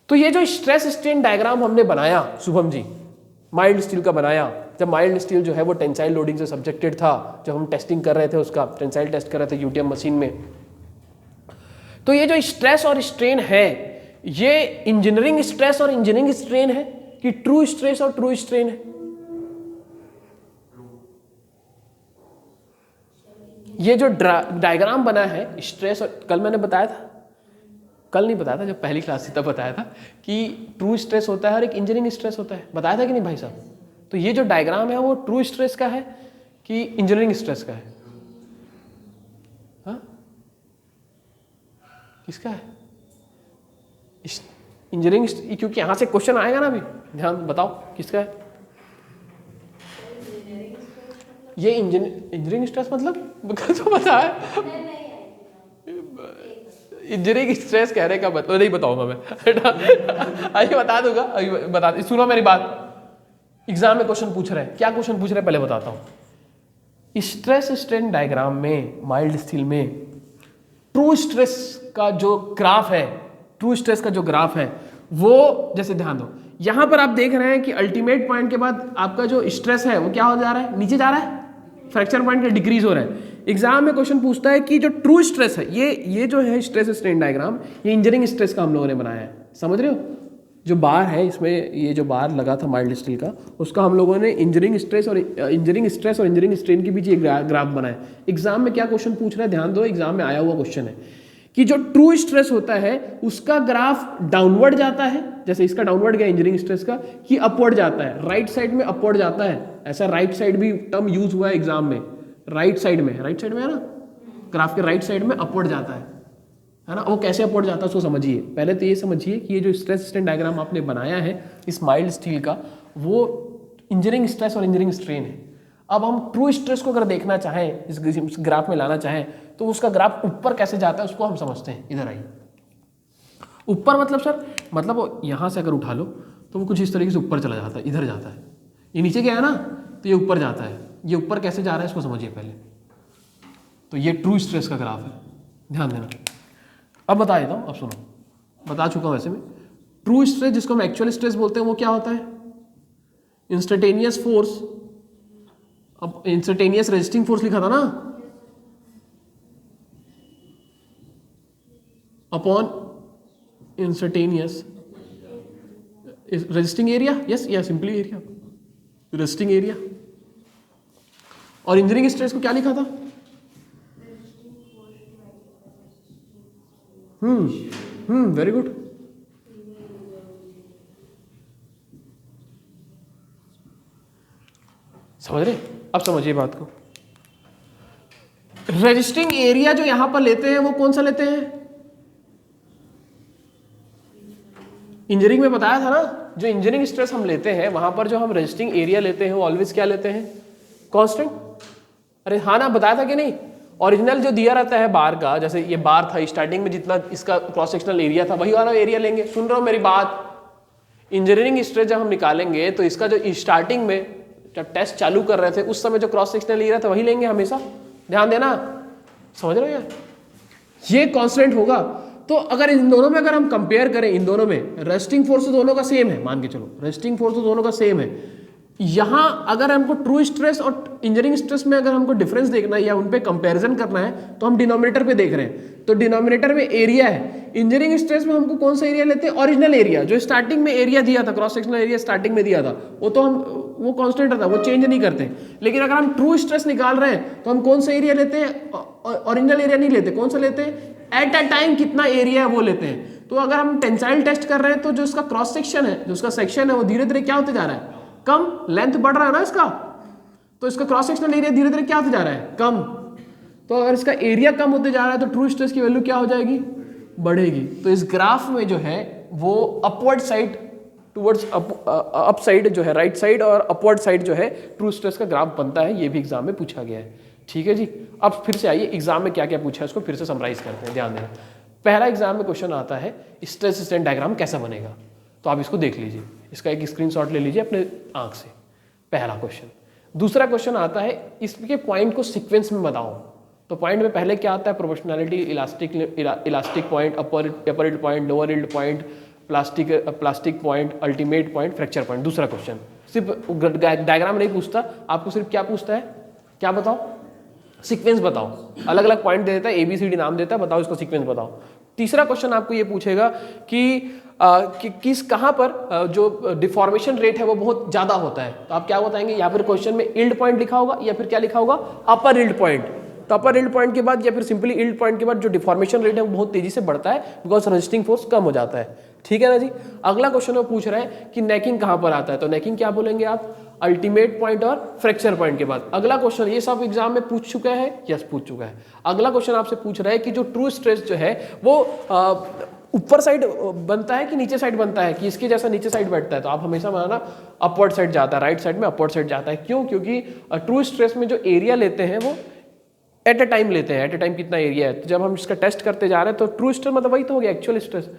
तो ये जो स्ट्रेस स्ट्रेन डायग्राम हमने बनाया शुभम जी, माइल्ड स्टील का बनाया, जब माइल्ड स्टील जो है वो टेंसाइल लोडिंग से सब्जेक्टेड था, जब हम टेस्टिंग कर रहे थे उसका टेंसाइल टेस्ट कर रहे थे यूटीएम मशीन में। तो ये जो स्ट्रेस और स्ट्रेन है ये इंजीनियरिंग स्ट्रेस और इंजीनियरिंग स्ट्रेन है कि ट्रू स्ट्रेस और ट्रू स्ट्रेन है? ये जो डायग्राम बना है स्ट्रेस और, कल मैंने बताया था, कल नहीं बताया था जब पहली क्लास थी तब बताया था कि ट्रू स्ट्रेस होता है और एक इंजीनियरिंग स्ट्रेस होता है, बताया था कि नहीं भाई साहब? तो ये जो डायग्राम है वो ट्रू स्ट्रेस का है कि इंजीनियरिंग स्ट्रेस का है? हाँ किसका है? इंजीनियरिंग, क्योंकि यहां से क्वेश्चन आएगा ना अभी, ध्यान बताओ किसका है ये? इंजीनियरिंग स्ट्रेस मतलब तो पता है, इंजीनियरिंग स्ट्रेस कहने का मतलब नहीं बताऊंगा मैं अभी बता दूंगा, अभी बता, सुनो मेरी बात। एग्जाम में क्वेश्चन पूछ रहे हैं, क्या क्वेश्चन पूछ रहे हैं पहले बताता हूं। स्ट्रेस स्ट्रेन डायग्राम में माइल्ड स्टील में ट्रू स्ट्रेस का जो ग्राफ है, ट्रू स्ट्रेस का जो ग्राफ है वो, जैसे ध्यान दो यहां पर आप देख रहे हैं कि अल्टीमेट पॉइंट के बाद आपका जो स्ट्रेस है वो क्या हो जा रहा है, नीचे जा रहा है, फ्रैक्चर पॉइंट का डिक्रीज हो रहा है। एग्जाम में क्वेश्चन पूछता है कि जो ट्रू स्ट्रेस है, ये जो है स्ट्रेस स्ट्रेन डायग्राम, ये इंजीनियरिंग स्ट्रेस का हम लोगों ने बनाया है, समझ रहे हो? जो बार है इसमें, ये जो बार लगा था माइल्ड स्टील का, उसका हम लोगों ने इंजीनियरिंग स्ट्रेस और इंजीनियरिंग स्ट्रेन के बीच एक ग्राफ बनाया। एग्जाम में क्या क्वेश्चन पूछ रहा है ध्यान दो, एग्जाम में आया हुआ क्वेश्चन है कि जो ट्रू स्ट्रेस होता है उसका ग्राफ डाउनवर्ड जाता है, जैसे इसका डाउनवर्ड गया इंजीनियरिंग स्ट्रेस का, कि अपवर्ड जाता है, राइट साइड में अपवर्ड जाता है। ऐसा राइट साइड भी टर्म यूज हुआ है एग्जाम में, राइट साइड में है ना, ग्राफ के राइट साइड में अपवर्ड जाता है ना। वो कैसे अपवर्ड जाता है उसको समझिए। पहले तो ये समझिए कि ये जो स्ट्रेस स्ट्रेन डायग्राम आपने बनाया है इस माइल्ड स्टील का, वो इंजीनियरिंग स्ट्रेस और इंजीनियरिंग स्ट्रेन है। अब हम ट्रू स्ट्रेस को अगर देखना चाहें, इस ग्राफ में लाना चाहें, तो उसका ग्राफ ऊपर कैसे जाता है उसको हम समझते हैं। इधर आइए, ऊपर मतलब सर, मतलब यहाँ से अगर उठा लो तो वो कुछ इस तरीके से ऊपर चला जाता है, इधर जाता है। ये नीचे गया है ना, तो ये ऊपर जाता है। ये ऊपर कैसे जा रहा है इसको समझिए पहले। तो ये ट्रू स्ट्रेस का ग्राफ है, ध्यान देना। अब बता देता हूँ, अब सुनो, बता चुका हूँ वैसे में। ट्रू स्ट्रेस जिसको हम एक्चुअल स्ट्रेस बोलते हैं वो क्या होता है? इंस्टेंटेनियस फोर्स, अब इंस्टेंटेनियस रेजिस्टिंग फोर्स लिखा था ना, upon instantaneous resisting area, yes या सिंपली एरिया, रेजिस्टिंग एरिया। और इंजीनियरिंग स्ट्रेस को क्या लिखा था? Very good. समझ रहे? अब समझिए बात को। रेजिस्टिंग एरिया जो यहां पर लेते हैं वो कौन सा लेते हैं? इंजीनियरिंग में बताया था ना, जो इंजीनियरिंग स्ट्रेस हम लेते हैं वहां पर जो हम रेजिस्टिंग एरिया लेते हैं वो ऑलवेज क्या लेते हैं? कांस्टेंट। अरे हाँ ना, बताया था कि नहीं? ओरिजिनल जो दिया रहता है बार का, जैसे ये बार था स्टार्टिंग में, जितना इसका क्रॉस सेक्शनल एरिया था वही वाला एरिया लेंगे। सुन रहे हो मेरी बात? इंजीनियरिंग स्ट्रेस जब हम निकालेंगे तो इसका जो स्टार्टिंग में जब टेस्ट चालू कर रहे थे उस समय जो क्रॉस सेक्शनल एरिया था वही लेंगे हमेशा, ध्यान देना। समझ रहे हो यार? ये कांस्टेंट होगा। तो अगर इन दोनों में अगर हम कंपेयर करें, इन दोनों में रेजिस्टिंग फोर्स तो दोनों का सेम है, मान के चलो रेजिस्टिंग फोर्स तो दोनों का सेम है। यहां अगर हमको ट्रू स्ट्रेस और इंजीनियरिंग स्ट्रेस में अगर हमको डिफरेंस देखना है या उन पे कंपैरिजन करना है तो हम डिनोमिनेटर पे देख रहे हैं। तो डिनोमिनेटर में एरिया है, इंजीनियरिंग स्ट्रेस में हमको कौन सा एरिया लेते हैं? ओरिजिनल एरिया, जो स्टार्टिंग में एरिया दिया था, क्रॉस सेक्शनल एरिया स्टार्टिंग में दिया था, वो तो हम वो कांस्टेंट रहता है, वो चेंज नहीं करते। लेकिन अगर हम ट्रू स्ट्रेस निकाल रहे हैं तो हम कौन सा एरिया लेते हैं? ओरिजिनल एरिया नहीं लेते। कौन सा लेते हैं? एट अ टाइम कितना एरिया है वो लेते हैं। तो अगर हम टेंसाइल टेस्ट कर रहे हैं तो जो इसका क्रॉस सेक्शन है, जो उसका सेक्शन है, वो धीरे धीरे क्या होते जा रहा है? कम। लेंथ बढ़ रहा है ना इसका, तो इसका क्रॉस सेक्शनल एरिया धीरे धीरे क्या होते जा रहा है? कम। तो अगर इसका एरिया कम होते जा रहा है तो ट्रू स्ट्रेस की वैल्यू क्या हो जाएगी? बढ़ेगी। तो इस ग्राफ में जो है वो upward side towards up side जो है, राइट साइड और अपवर्ड साइड जो है ट्रू स्ट्रेस का ग्राफ बनता है। ये भी एग्जाम में पूछा गया है। ठीक है जी। अब फिर से आइए एग्जाम में क्या क्या पूछा है उसको फिर से समराइज करते हैं, ध्यान देना। पहला एग्जाम में क्वेश्चन आता है स्ट्रेस स्ट्रेन डायग्राम कैसा बनेगा, तो आप इसको देख लीजिए, इसका एक स्क्रीनशॉट ले लीजिए अपने आंख से, पहला क्वेश्चन। दूसरा क्वेश्चन आता है इसके पॉइंट को सीक्वेंस में बताओ, तो पॉइंट में पहले क्या आता है, proportionality, elastic point, upper yield point, lower yield point, plastic point, ultimate point, fracture point. दूसरा क्वेश्चन सिर्फ डायग्राम नहीं पूछता आपको, सिर्फ क्या पूछता है, क्या बताओ, सीक्वेंस बताओ, अलग अलग पॉइंट दे देता है, ABCD नाम देता है, बताओ इसको सीक्वेंस बताओ। तीसरा क्वेश्चन आपको ये पूछेगा कि किस कहाँ पर जो डिफॉर्मेशन रेट है वो बहुत ज़्यादा होता है, तो आप क्या बताएंगे, या फिर क्वेश्चन में इल्ड पॉइंट लिखा होगा या फिर क्या लिखा होगा, अपर इल्ड पॉइंट। तो अपर इल्ड पॉइंट के बाद या फिर सिंपली इल्ड पॉइंट के बाद जो डिफॉर्मेशन रेट है वो बहुत तेजी से बढ़ता है, बिकॉज रेजिस्टिंग फोर्स कम हो जाता है। ठीक है ना जी। अगला क्वेश्चन वो पूछ रहा है कि नेकिंग कहाँ पर आता है, तो नेकिंग क्या बोलेंगे आप, अल्टीमेट पॉइंट और फ्रैक्चर पॉइंट के बाद। अगला क्वेश्चन, ये सब एग्जाम में पूछ चुका है, यस पूछ चुका है। अगला क्वेश्चन आपसे पूछ रहा है कि जो ट्रू स्ट्रेस जो है वो ऊपर साइड बनता है कि नीचे साइड बनता है, कि इसके जैसा नीचे साइड बैठता है, तो आप हमेशा माना अपवर्ड साइड जाता है, राइट साइड में अपवर्ड साइड जाता है। क्यों, क्योंकि ट्रू स्ट्रेस में जो एरिया लेते हैं वो एट अ टाइम लेते हैं, एट अ टाइम कितना एरिया है। तो जब हम इसका टेस्ट करते जा रहे हैं तो ट्रू स्ट्रेस मतलब वही तो हो गया एक्चुअल स्ट्रेस,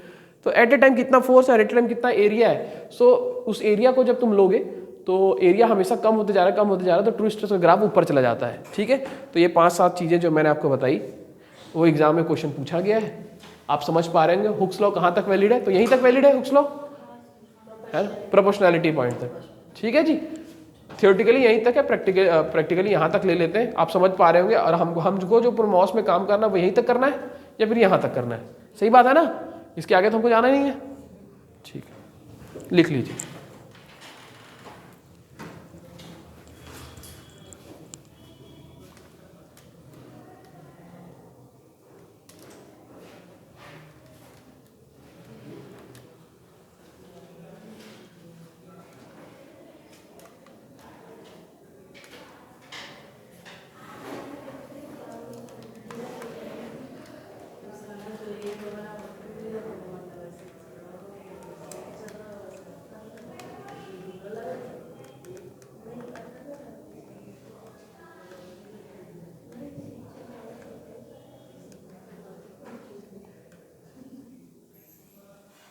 तो एट अ टाइम कितना फोर्स है, एट अ टाइम कितना एरिया है। सो उस एरिया को जब तुम लोगे तो एरिया हमेशा कम होते जा रहा है, कम होते जा रहा है, तो ट्रू स्ट्रेस का ग्राफ ऊपर चला जाता है। ठीक है, तो ये 5-7 चीज़ें जो मैंने आपको बताई वो एग्जाम में क्वेश्चन पूछा गया है। आप समझ पा रहे होंगे हुक्स लॉ कहाँ तक वैलिड है, तो यहीं तक वैलिड है हुक्स लॉ, है प्रोपोर्शनैलिटी पॉइंट तक। ठीक है जी, थियोरेटिकली यहीं तक है, प्रैक्टिकली यहाँ तक ले लेते हैं। आप समझ पा रहे होंगे, और हमको जो मॉस में काम करना है वो यहीं तक करना है या फिर यहाँ तक करना है, सही बात है ना, इसके आगे तो हमको जाना नहीं है। ठीक है, लिख लीजिए।